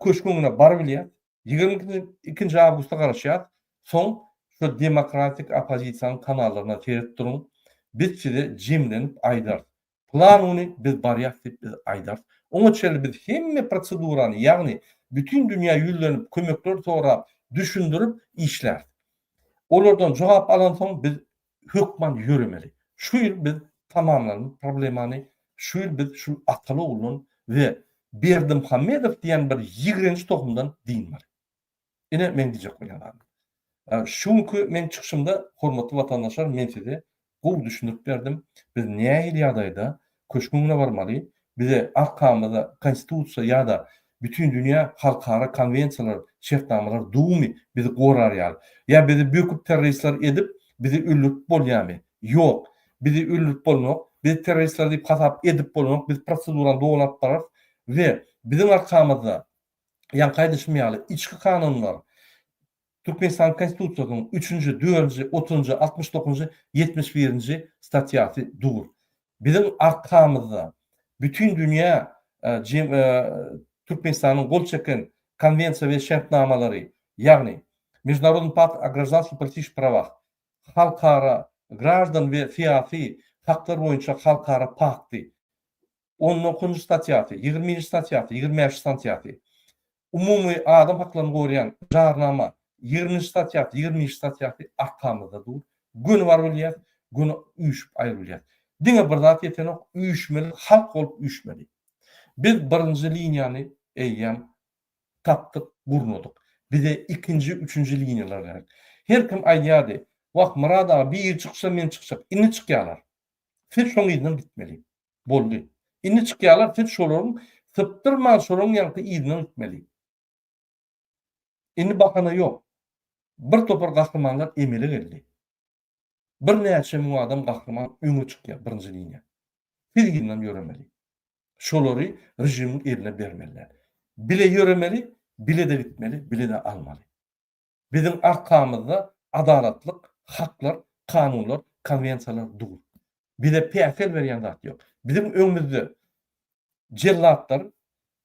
köşküňine bar bilýär. 22 awgustda garaşýar. Soň şu demokratik opozisiýanyň kanallaryna terip duruň. Biz size jemlenip aýdar. Planuny biz barýar diýip biz aýdar. Oňa çeli biz hemme prosedurany, ýagny bütün dünýä ýüllenip kömekler sorap, düşündirip işler. Olardan jogap alan soň biz hökman ýöremeli. Şu ýyl biz tamamlanan problemany, şu ýyl biz şu Atalogluň ve Berdimuhammedow diýen bir ýigrenç tohumdan diýin bar. Ine men diýjek bolýan. Şuňky men çykyşymda hormatly watandaşlar, men size gowy düşündirip berdim. Biz nähili ýagdaýda köşküňine barmaly, bize arkamyzda konstitusiýa ýa-da bütün dünýä halkara konvensiýalar, şertnamalar dumy bizi gorarýar. Ya bizi böküp terroristler edip bizi öldürüp bolýarmy? Ýok. Bizi öldürüp bolmak, bizi terroristler diýip hasap edip bolmak, biz prosedurany doglap barar ve bizim arkamyzda ýankaýdyşmaýaly içki kanunlar, Türkmenistan konstitusiýasynyň 3-nji, 4-nji, 30-njy, 69-njy, 71-nji statýasy dur. Bizim arkamyzda bütün dünýä Türkmenistanyň gol çeken konvensiýa we şertnamalary, ýagny Международный пакт о гражданских и политических правах, halkara gраждан we syýasy haklar boýunça halkara pakty, 19-njy statýasy, 20-nji statýasy, 25-nji statýasy, umumy adam haklaryny goraýan jarnama, 20-nji statýasy, 20-nji statýasy arkamyzda dur. Gün bar bolýar, gün üýüşip aýrylýar. Diňe bir zat ýetenek üýüşmeli, halk bolup üýüşmeli. Biz birinji liniýany eýýän tapdyk, gurnudyk. Bize ikinci, üçüncü liniyalar gerek. Her kim aýdýady, "Wak Murad aga, bir ýyl çyksa men çykjak." Inni çykýarlar. Sen şoň ýerden gitmeli. Boldy. Inni çykýarlar, sen şolaryň sypdyrman şolaryň ýanky ýerden gitmeli. Inni bahana ýok. Bir topar gahrmanlar emele geldi. Bir näçe müň adam gahrman öňe çykýar birinji liniýa. Bilginden ýöremeli. Şolary rejimiň eline bermeliler. Bile ýöremeli, bile de gitmeli, bile de almaly. Bizim arkamyzda adalatlyk, haklar, kanunlar, konvensiýalar dur. Bize peýsel berýän zat ýok. Bizim öňümizde jellatlar,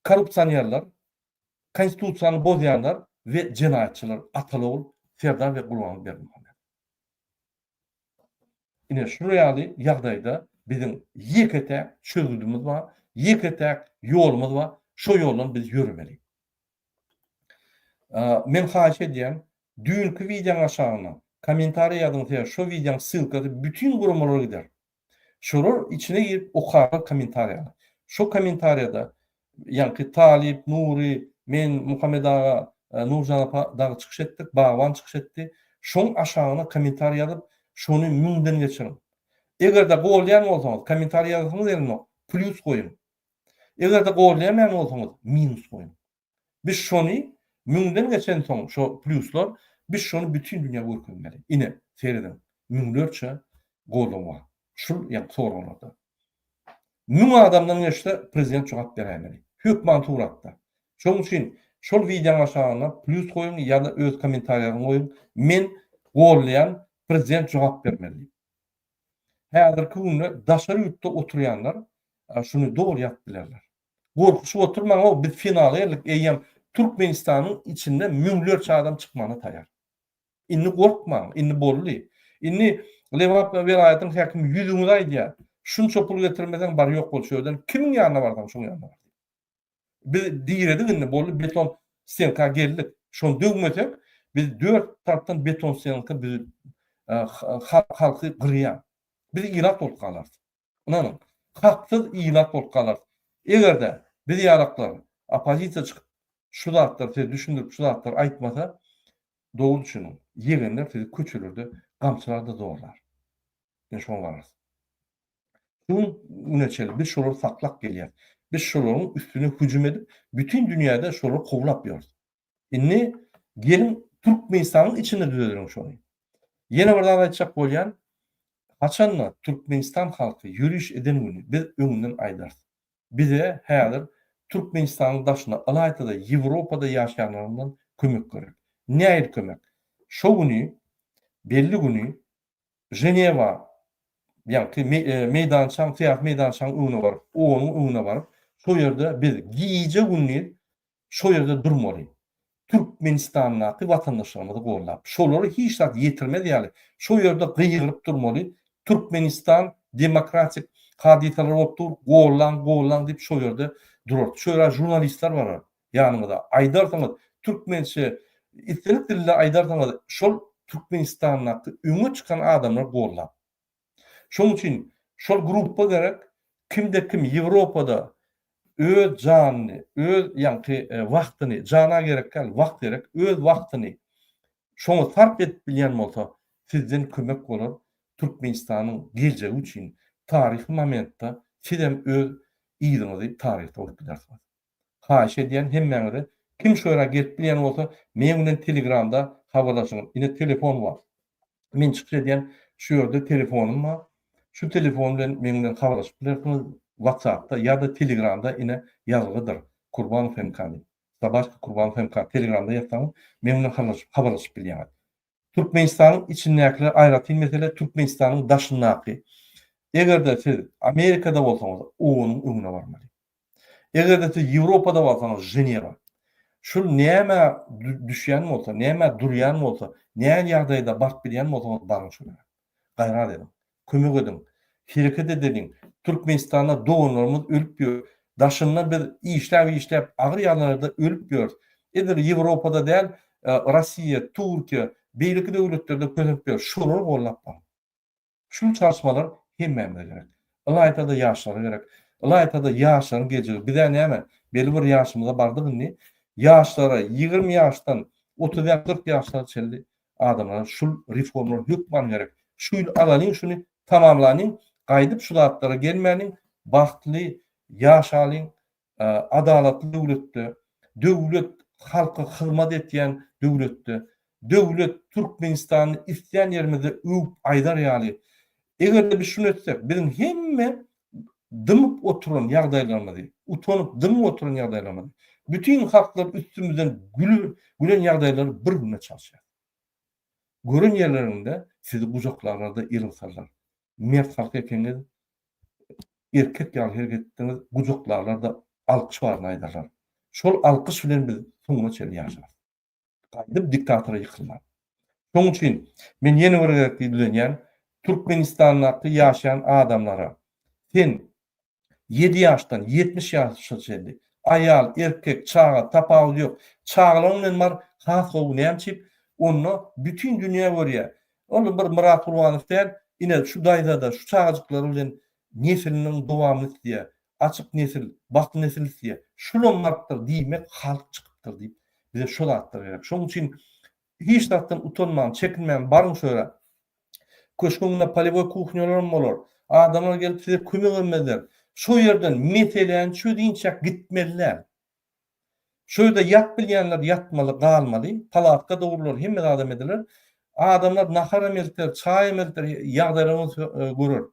korrupsiýonýarlar, konstitusiýany bozýanlar we jenaýatçylar Atalogul, Serdar we Gulbanow Berdimuhammed. Ine şu ýaly ýagdaýda bizim ýeketäk çözüldümiz bar, ýeketäk ýolumuz bar. Şo ýoldan biz ýürümeli. Men haýyş edýän, dünkü wideoň aşagyna kommentariýa ýazyň, şo wideoň ssylkasy bütün guramalara gider. Şolar içine girip okar kommentariýa. Şo kommentariýada ýa-ni Talip, Nuri, men Muhammed aga, Nurjan apa dagy çykyş etdik, Bagwan çykyş etdi. Şoň aşagyna kommentariýa ýazyp, şonu müňden geçirin. Eger de golýan bolsaňyz, kommentariýa ýazsaňyz elini plus goýun. Eger de golýamaýan bolsaňyz, minus goýun. Biz şonu müňden geçen soň şo pluslar, biz şonu bütün dünýä görkezmeli. Ine seredin müňlerçe golum bar. Şul ýa sorunlarda. Müň adamdan geçse prezident jogap beremeli. Hökümet turatda. Şoň üçin şol wideoň aşagyna plus goýun ýa-da öz kommentariýaryny goýun. Men golýan prezident jogap bermeli. Häzirki günde daşary ýurtda oturýanlar şunu dogry ýap bilerler. Gorkuşup oturmaň, o biz finala geldik. Eýem Türkmenistanyň içinde müňlerçe adam çykmana taýar. Inni gorkmaň, inni bolly. Inni Lewap welaýatyň häkimi ýüzüňiz aýdýar. Şunça pul getirmeden bar ýok bolşýardan kimiň ýanyna bardan şoň ýanyna bar. Biz diýeredik inni bolly beton stenka geldik. Şonu dögmetek biz 4 tarapdan beton stenka biz halky gyrýar. Biz ýyrak bolup galar. Ondan haksyz ýyrak bolup galar. Egerde biz ýaraklar opozisiýa çykyp şu zatlar size düşündürüp şu zatlar aýtmasa dogry düşünün. Ýegenler sizi köçürürdi, gamçylar da zorlar. Ben şoň garas. Bu üneçeli biz şoları saklak gelýär. Biz şolaryň üstüne hüjüm edip bütün dünýäde şolary kowlap ýörüz. Inni gelin Türkmenistanyň içinde düzeliň şonu. Ýene bir daha aýtjak bolýan, haçanla Türkmenistan halky ýürüş eden güni biz öňünden aýdarys. Bize häzir Türkmenistanyň daşyna alaýtada Ýewropada ýaşaýanlardan kömek gerek. Näil kömek? Şo güni belli güni Ženeva ýa-ni meýdançaň, tiýat meýdançaň öňüne baryp, onuň öňüne baryp, şo ýerde biz giýje günni şo ýerde durmaly. Türkmenistanyň watandaşlarymyzy gollap, şolary hiç zat ýetirmedi ýaly. Şo ýerde gyýyryp durmaly. Türkmenistan demokratik hadiseler bolup gollan diýip şo ýerde durar. Şo ýerde jurnalistler bar. Ýanymda aýdarsaňyz türkmençe islenip dilde aýdarsaňyz şol Türkmenistanyň öňe çykan adamlar gollap. Şoň üçin şol gruppa gerek kimde kim Ýewropada öz janyny, öz ýa-ni wagtyny, jana gerekkel wagt gerek, öz wagtyny şoňa sarf edip bilýän bolsa, sizden kömek bolar. Türkmenistanyň geljegi üçin taryhy momentda sizem öz ýylyňyzy taryhda olup bilersiňiz. Haýyş edýän hemmeňize kim şoýra gelip bilýän bolsa, meň bilen Telegramda habarlaşyň. Ine telefon bar. Men çykyş edýän şu ýerde telefonum bar. Şu telefon bilen meň bilen habarlaşyp bilersiňiz. WhatsApp'ta ýa-da Telegramda ine ýazgydyr. Gurbanow Femkany. Sabaşky Gurbanow Femkany Telegramda ýazsaňyz, meň bilen habarlaşyp bilýär. Türkmenistanyň içindäkiler aýraty mesele Türkmenistanyň daşyndaky. Egerde siz Amerikada bolsaňyz, onuň öňüne barmaly. Egerde siz Ýewropada bolsaňyz, Ženeva. Şol näme düşýän bolsa, näme durýan bolsa, näme ýagdaýda bak bilýän bolsaňyz baryň şuna. Gaýrat edin, kömek edin, hereket edin. Türkmenistanda doğanlarımız ölüp ýör. Daşyndan bir işläp, agyr ýanlarda ölüp ýör. Edir Ýewropada däl, Rossiýa, Türkiýe, beýleki döwletlerde köp ýör. Şolary gollap bar. Şu çalışmalar hemmäme gerek. Alaýtada ýaşlar gerek. Alaýtada ýaşlaryň geljegi. Bize näme? Belli bir ýaşymyza bardygynny, ýaşlara 20 ýaşdan 30-40 ýaşlara çeldi adamlar şu reformlar ýokman gerek. Şu alanyň şunu tamamlanyň, gaýdyp şu zatlara gelmäniň, bagtly ýaşalyň, adalatly döwletde, döwlet halka hyzmat etýän döwletde, döwlet Türkmenistanyň isleýän ýerimizde öwüp aýdar ýaly. Eger biz şunu etsek, bizim hemme dymyp oturan ýagdaýlarymyzy, utanyp dymyp oturan ýagdaýlarymyzy, bütün haklar üstümizden gülen ýagdaýlary bir güne çalşýar. Gören ýerlerinde sizi gujaklarlarda ýylynsarlar. Mert halk ekeniz erkek ýaly hereket etdiňiz gujuklarlarda alkyş barny aýdarlar. Şol alkyş bilen biz soňuna çel ýaşar. Gaýdyp diktatora ýykylmaz. Şoň üçin men ýene bir gerek bilenýän Türkmenistanda ýaşaýan adamlara sen 7 ýaşdan 70 ýaşa çeldi. Aýal, erkek, çağa, tapawuly ýok. Çağlaryň men bar has gowy näçip onu bütün dünýä görýär. Onu bir Murat Gurbanov däl, ine şu daýda şu çağajyklar bilen nesiliniň dowamy diýär. Açyk nesil, bakly nesil diýär. Şulanmakdyr diýmek halk çykypdyr diýip bize şol atlar gerek. Şoň üçin hiç zatdan utanmam, çekinmem, barın şöyle. Köşkünde polivoy kuhnyalarım bolar. Adamlar gelip size kömek etmezler. Şu yerden meselen şu diýinçek gitmeliler. Şöyle yat bilýänler yatmaly, galmaly, palatka dogurlar, hemme adam ediler. Adamlar nahar emelter, çay emelter ýagdaýlaryny görür.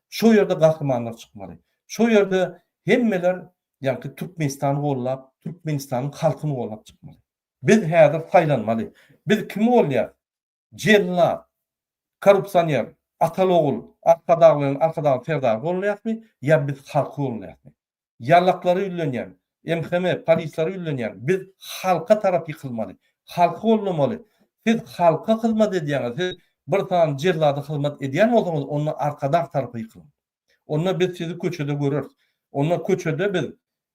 Şu yerde gahrymanlar çykmaly. Şu yerde hemmeler ýa-ni Türkmenistany gollap, Türkmenistanyň halkyny gollap çykmaly. Biz häzir taýlanmaly. Biz kim bolýar? Jellat, korrupsiýonер, atalogul, arkadagy ferdar bolýarmy? Ya biz halky bolýarmy? Ýallaklary ýülenýän, MHM, polislary ýülenýän. Biz halka tarap ýykylmaly. Halky gollamaly. Siz halka hyzmat edýäňiz, siz bir tan jellady hyzmat edýän bolsaňyz, onu arkadan tarapy ýykylyň. Onda biz sizi köçede görür. Onda köçede biz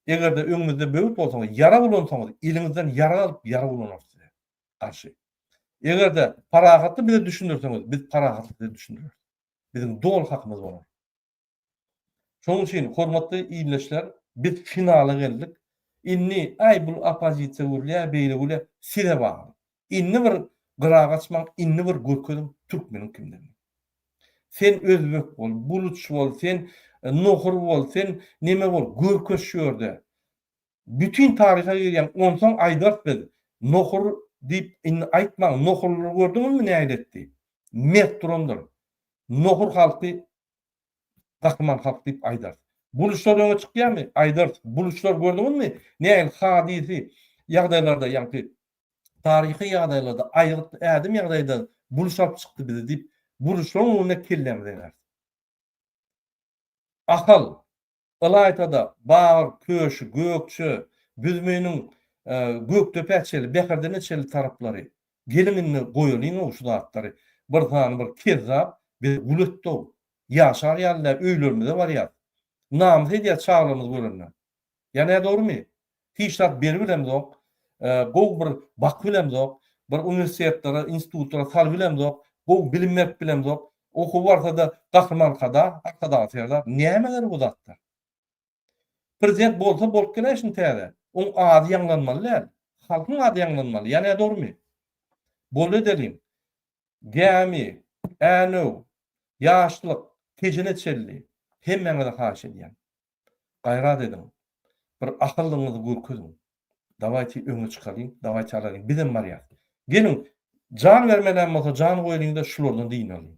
egerde öňümizde böwüt bolsaňyz, yara bolansaňyz, iliňizden yara alyp yara bolanasiz size garşy. Egerde paragatly bize düşündirseňiz, biz paragatly bize düşündirýär. Bizim dol hakymyz bolar. Şoň üçin hormatly iýleşler, biz finala geldik. Inni ay bu opozisiýa urlýa, beýle gule sile bagly. Inni bir gyraga açmak, inni bir görkezim türkmeniň kimdigini. Sen özbek bol, bulutçu bol, sen nohur bol, sen neme bol, görköz şöýerde. Bütün tarihe girýän 10 aýdart biz nohur diýip inni aýtmaň, nohurlary gördüňizmi näme etdi? Metrondur. Nohur halky gahryman halk diýip aýdart. Bulutçular öňe çykýarmy? Aýdart. Bulutçular gördüňizmi? Näme hadisi ýagdaýlarda ýa-ni tarihi ýagdaýlarda, aýgyt ädim ýagdaýda buluşap çykdy bize diýip buluşlaryň önüne kellemdiler. Akal, Ilaytada, Bağır, Köşü, Gökçü, Büzmeyniň Göktöpäçeli, Beherden neçeli taraplary gelinini goýulyň o şu datlary. Bir tane bir kezzap, bir gulutdy. Ýaşar ýalylar, öýlerimizde bar ýa. Namysy diýär çağlarymyz görünýär. Ýa-ni dogrymy? Hiç zat berbilem zok. Gow bir bak bilem zok. Bir universitetlere, institutlara sal bilem zok. Gow bilinmek bilem zok. Oku barsa da gahrymanlykda, arkada atýarlar. Nämeler bu zatlar? Prezident bolsa bolup geleşin täze. Oň ady ýanglanmaly. Halkyň ady ýanglanmaly. Ýa-ni dogrymy? Bol edelim. Gämi, äno, ýaşlyk, tejine çelli. Hemmeňe haş edýän. Gaýrat edin. Bir akyllyňyzy görkezin. Dawaýty öňe çykaryň, dawaýty alaryň. Bizem bar ýa. Gelin, can vermelen bolsa can goýulyňda şulardan diýin alyň.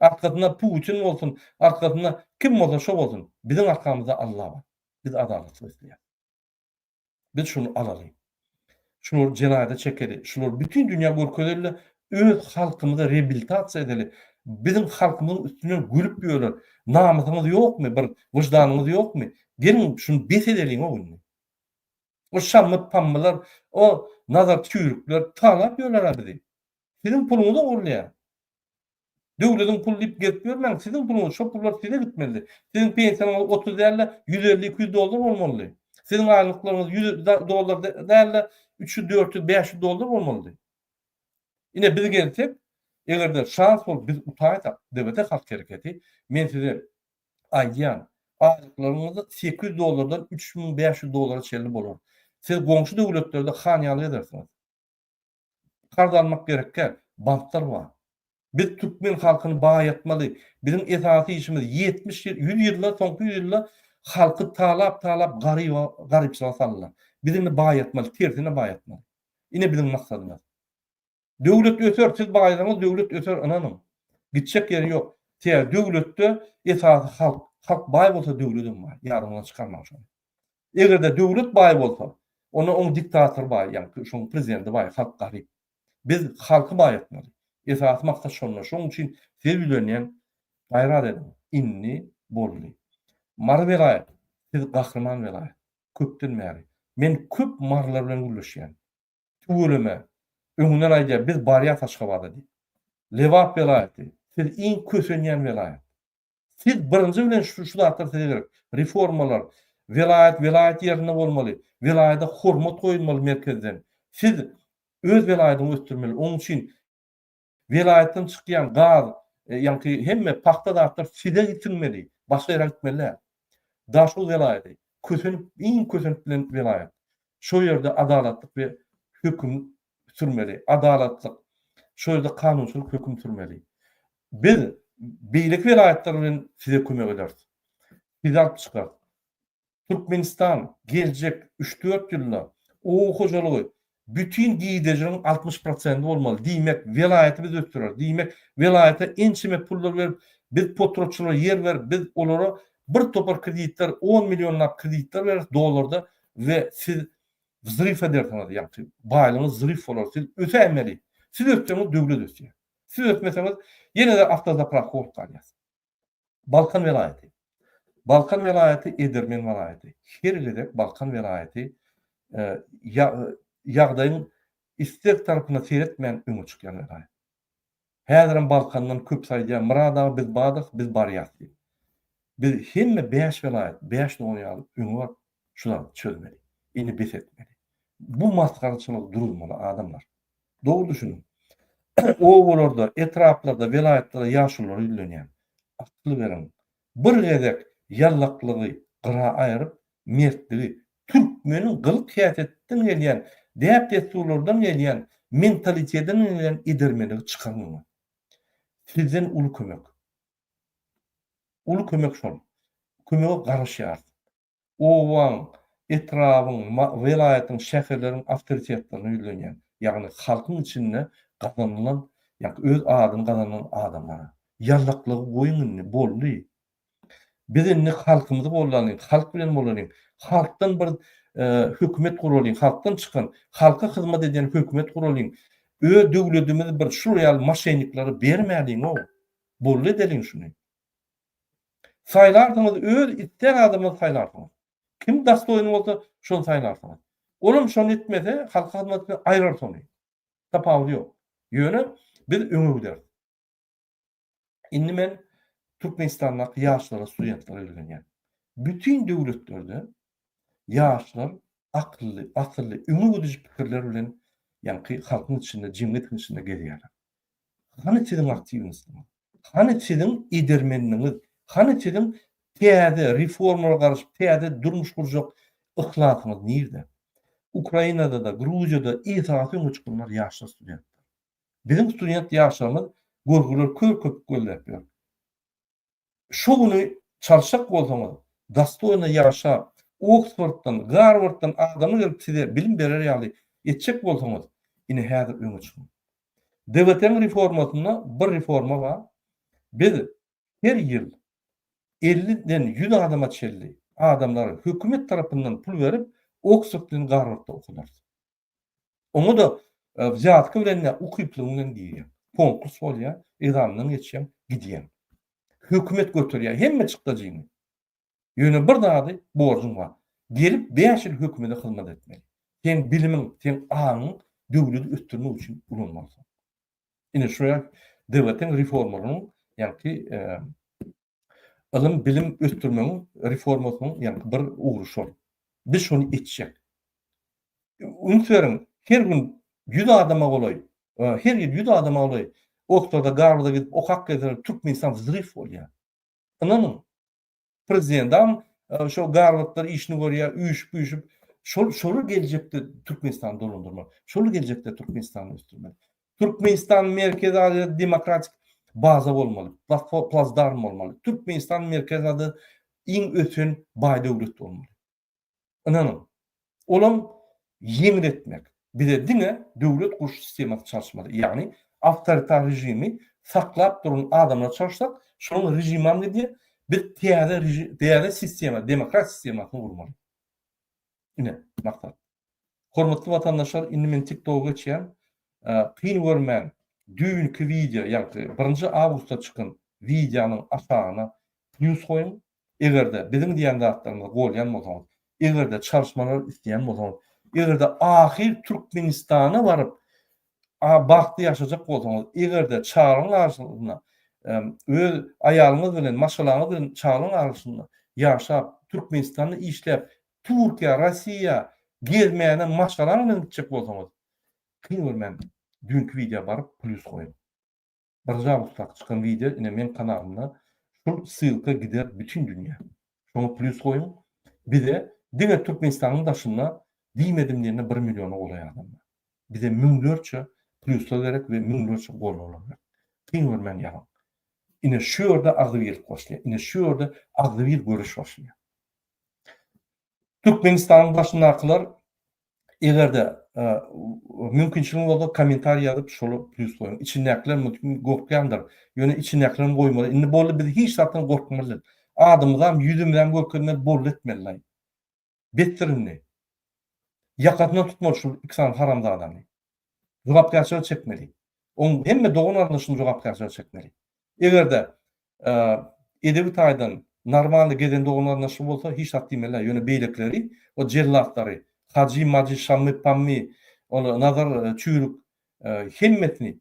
Arkasında Putin bolsun, arkasında kim bolsa şo bolsun. Bizim arkamızda Allah bar. Biz adaletli isleýär. Biz şunu alalyň. Şunu jenaýda çekeli, şunu bütün dünýä görkezeli, öz halkymyza reabilitasiýa edeli. Bizim halkymyzyň üstüne gülüp ýöler. Namysyňyz ýokmy? Bir wyjdanyňyz ýokmy? Gelin şunu bes edeliň o günni. O şammy pammalar, o nazar türükler talap ýöler bizi. Sizin puluňyzy gorlaýar. Döwletiň pul diýip getmýärmen, sizin puluňyz, şo pullar size gitmeli. Sizin pensiýaňyz 30 däl 150-200 dollar bolmaly. Sizin aýlyklaryňyz 100 dollar däl 300, 400, 500 dollar bolmaly. Ine biz gelsek, egerde şans bol biz utaýdak, dewlete halk hereketi, men size aýdýan, aýlyklaryňyz 800 dollardan 3500 dollara çelli bolar. Siz goňşy döwletlerde hanýaly edersiňiz. Karz almak gerekkä banklar bar. Biz Türkmen halkyny baýatmaly. Bizim esasy işimiz 70 100 ýyllar, soňky 100 ýyllar halky talap garypçyla sallar. Bizini baýatmaly, tersine baýatmaly. Ine bizim maksadymyz. Döwlet öter, siz baýlaňyz döwlet öter ananyň. Gitjek ýeri ýok. Döwletde esasy halk baý bolsa döwletim bar. Ýarymyňa çykarmak şonu. Egerde döwlet baý bolsa, onu diktator baý, ýa-ni şoň prezidenti baý, halk garyp. Biz halky baýatmaly. Esas maksat şonlar. Şoň üçin siz bilenýän gaýrat edin. Inni bolly. Mar velayet, siz gahrman velayet. Köpden märi. Men köp marlar bilen gülleşýän. Tüweleme, öňünden aýdýar, biz Barýat Aşgabatda diýip. Lewap velayeti, siz iň kösenýän velayet. Siz birinji bilen şu zatlar size gerek. Reformalar, velayet ýerinde bolmaly. Velayetde hormat goýulmaly merkezden. Siz öz velayetyňy östürmeli. Onuň üçin velayetden çykýan gaz, ýa-ni hemme paxta dağlar size gitmeli. Başga ýere gitmeli. Daşul velayeti, iň kösenip bilen velayet. Şo ýerde adalatlyk we höküm sürmeli. Adalatlyk, şo ýerde kanunçylyk höküm sürmeli. Biz beýlik velayetler bilen size kömek ederiz. Biz alyp çykar. Türkmenistan gelecek 3-4 ýylda o hojalygy bütün giýdejiniň 60% bolmaly. Diýmek velayety biz ötürer. Diýmek velayete ençime pullar berip biz potroçylara yer berip biz olara bir topar kreditler 10 milyonlap kreditler berip dolarda we siz zryf edersiniz ýa-ni baýlygyňyz zryf bolar. Siz ötämeli. Siz ötseňiz döwlet ötýär. Siz ötmeseňiz ýene de avtozaprak bolup galýar. Balkan velayeti. Balkan velayeti Edirmen velayeti. Her gedek Balkan velayeti ýagdaýyň istek tarapyna seyretmän öňe çykýan velayet. Häzirim Balkandan köp saýdýan Murada biz badyk, biz barýas. Biz hemme 5 velayet, 5 noýaly öňe bar, şular çözmeli. Ini besetmeli. Bu maskaraçylyk durulmaly adamlar. Dogry düşünün. O bolarda etraplarda velayetlere ýaşulary ýylenýär. Akly beriň. Bir gedek ýallaklygy gyra aýryp, mertligi, türkmeniň gylyk hiýatetden gelýän, däp desturlardan gelýän, mentalitetden gelýän edirmenigi çykarmagy. Sizden uly kömek. Uly kömek şol. Kömege garaşýar. Owaň etrabyň, velayetyň, şäherleriň awtoritetlerini ýylenýän, ýagny halkyň içinde gazanylan, ýa-ni öz adyny gazanylan adamlara. Ýallaklygy goýuny boldy. Biz indi halkymyzy bollalyň, halk bilen bollalyň. Halkdan bir hökümet guralyň, halkdan çykan, halka hyzmat eden hökümet guralyň. Öz döwletimiz bir şu real maşenniklary bermäliň o. Bolly edeliň şuny. Saýlardyňyz öz itden adamy saýlardyňyz. Kim dastoýny bolsa şol saýlardyňyz. Olam şonu etmese halka hyzmat etmese aýrar sony. Tapawy ýok. Ýöne biz öňe gider. Indi men Türkmenistan'da yaşlara, studentlara öğrenýän. Bütün döwletlerde yaşlar akıllı, asıllı, öňe gidijik pikirler bilen ýa-ni halkyň içinde, jemgyýetiň içinde gezýärler. Hany siziň aktiwiniňiz? Hany siziň edirmenliňiz? Hany siziň täze reformalara garaşyp täze durmuş gurjak ihlasymyz nirde? Ukrainada da, Gruziýada ýa-ni çykanlar yaşlar studentler. Bizim student yaşlarymyz gorgular köp göllep. Şu güni çalışak bolsaňyz, dastoýna ýaşa, Oxforddan, Harvarddan adamy gelip size bilim berer ýaly etjek bolsaňyz, ine häzir öňe çykyň. Dewletiň reformasyna bir reforma bar. Biz her ýyl 50-den 100 adama çelli adamlar hökümet tarapyndan pul berip Oxforddan, Harvardda okular. Onu da ziyatky bilen ukyplygyňdan diýýär. Konkurs bolýar, egzamdan geçýär, gidýär. Hökümet götürýär, hemme çykdyjyny. Ýöne bir dady borjun bar. Gelip 5 ýyl hökümete hyzmat etmeli. Sen bilimiň, sen aňyň döwleti ötürmek üçin ulanmalysyň. Ine şoýa dewletiň reformalarynyň, ýa-ni ilim bilim ötürmegiň reformasynyň ýa-ni bir ugruşy. Biz şonu etjek. Ünsüň her gün 100 adama bolay, her ýyl 100 adama bolay. Oxfordda, Harvardda gidip okak gezerler, Türkmenistan zryf bolýar. Ananyň prezidentam şo Harvardlar işini görýär, üýüşüp, şolu geljekde Türkmenistan dolandyrmak. Şolu geljekde Türkmenistan östürmek. Türkmenistan merkezi ady demokratik baza bolmaly, plazdarm bolmaly. Türkmenistan merkezi ady iň ötün baý döwlet bolmaly. Ananyň olam ýeňretmek. Bize diňe döwlet guruş sistemi çalışmaly. Ýagny awtoritar rejimi saklap duran adamlar çalışsak, şonuň rejimam diýip bir täze sistema, demokrat sistemasyny gurmaly. Ine maksat. Hormatly vatandaşlar, indi men TikTok'a geçýän kyn görmän düňkü video, ýa-ni 1 awgustda çykan videonyň aşagyna news goýun. Egerde bizim diýen zatlarymyz golýan bolsaňyz, egerde çalışmalar isleýän bolsaňyz, egerde ahir Türkmenistana baryp bagty ýaşajak bolsaňyz, egerde çağrıň arşyna öz aýalyňyz bilen, maşgalaňyz bilen çağrıň arşyna ýaşap, Türkmenistanda işläp, Türkiýe, Rossiýa gezmäne maşgalaň bilen gitjek bolsaňyz, kyn görmän dünkü video baryp plus goýun. Barjak çykan video ine men kanalymda şol ссылка gider bütün dünýä. Şoňa plus goýun. Bize diňe Türkmenistanyň daşynda diýmedim diýende 1 million golaýar adamlar. Bize müňlerçe pluslar gerek we müňlerçe gollar gerek. Kyn görmän ýalan. Ine şu ýerde agzybir goşlýar. Ine şu ýerde agzybir görüş başlýar. Türkmenistanyň başyndakylar egerde mümkinçilik bolsa kommentar ýazyp şolu plus goýun. İçindekiler mümkin gorkýandyr. Ýöne içindekiler goýmaly. Indi boldy biz hiç zatdan gorkmaly. Adamyzam ýüzümden gorkanda boldy etmeli. Bettirinni. Ýakatna tutmaly şu iksan haramda adamy. Jogapkärçilik çekmeli. Oň hemme dogan arnaşyny jogapkärçilik çekmeli. Egerde edebi taýdan normal geden dogan arnaşy bolsa hiç zat diýmeli. Ýöne beýlekleri, o jellatları, Hacı Maci Şammy Pammy, onu nazar çürük hemmetini,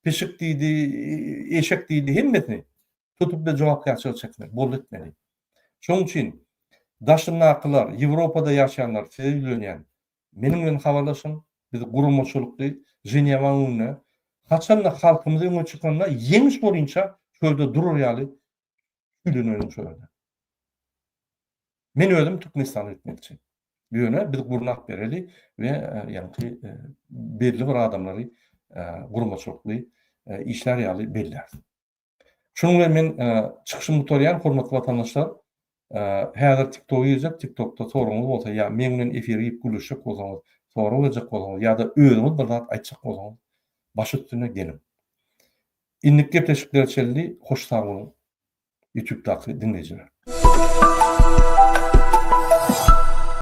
peşik diýdi, eşek diýdi hemmetini tutup da jogapkärçilik çekmeli, boldy etmeli. Şoň üçin daşyndakylar, Ýewropada ýaşaýanlar, seýilýän, meniň bilen habarlaşyň, biz gurulmaçylykdy, Ženeva ununy, haçan da halkymyzy öňe çykanda ýeňiş bolýança şöyle durur ýaly, ýülenýän şöyle. Men özüm Türkmenistana gitmekçi. Ýöne biz gurnak bereli we ýani belli bir adamlary gurulmaçylykly işler ýaly beller. Şonuň bilen men çykyşymy tutarýan hormatly watandaşlar, häzir TikTok ýüzep, TikTokda soraňyz bolsa ýa men bilen efirge ýip gülüşjek bolsaňyz, sorajak bolsaňyz ýa-da özüňiz bir zat aýtjak bolsaňyz, baş üstüne gelin. Inlik gepleşikler çeldi, hoş sag bolun. YouTube'daky dinleyijiler.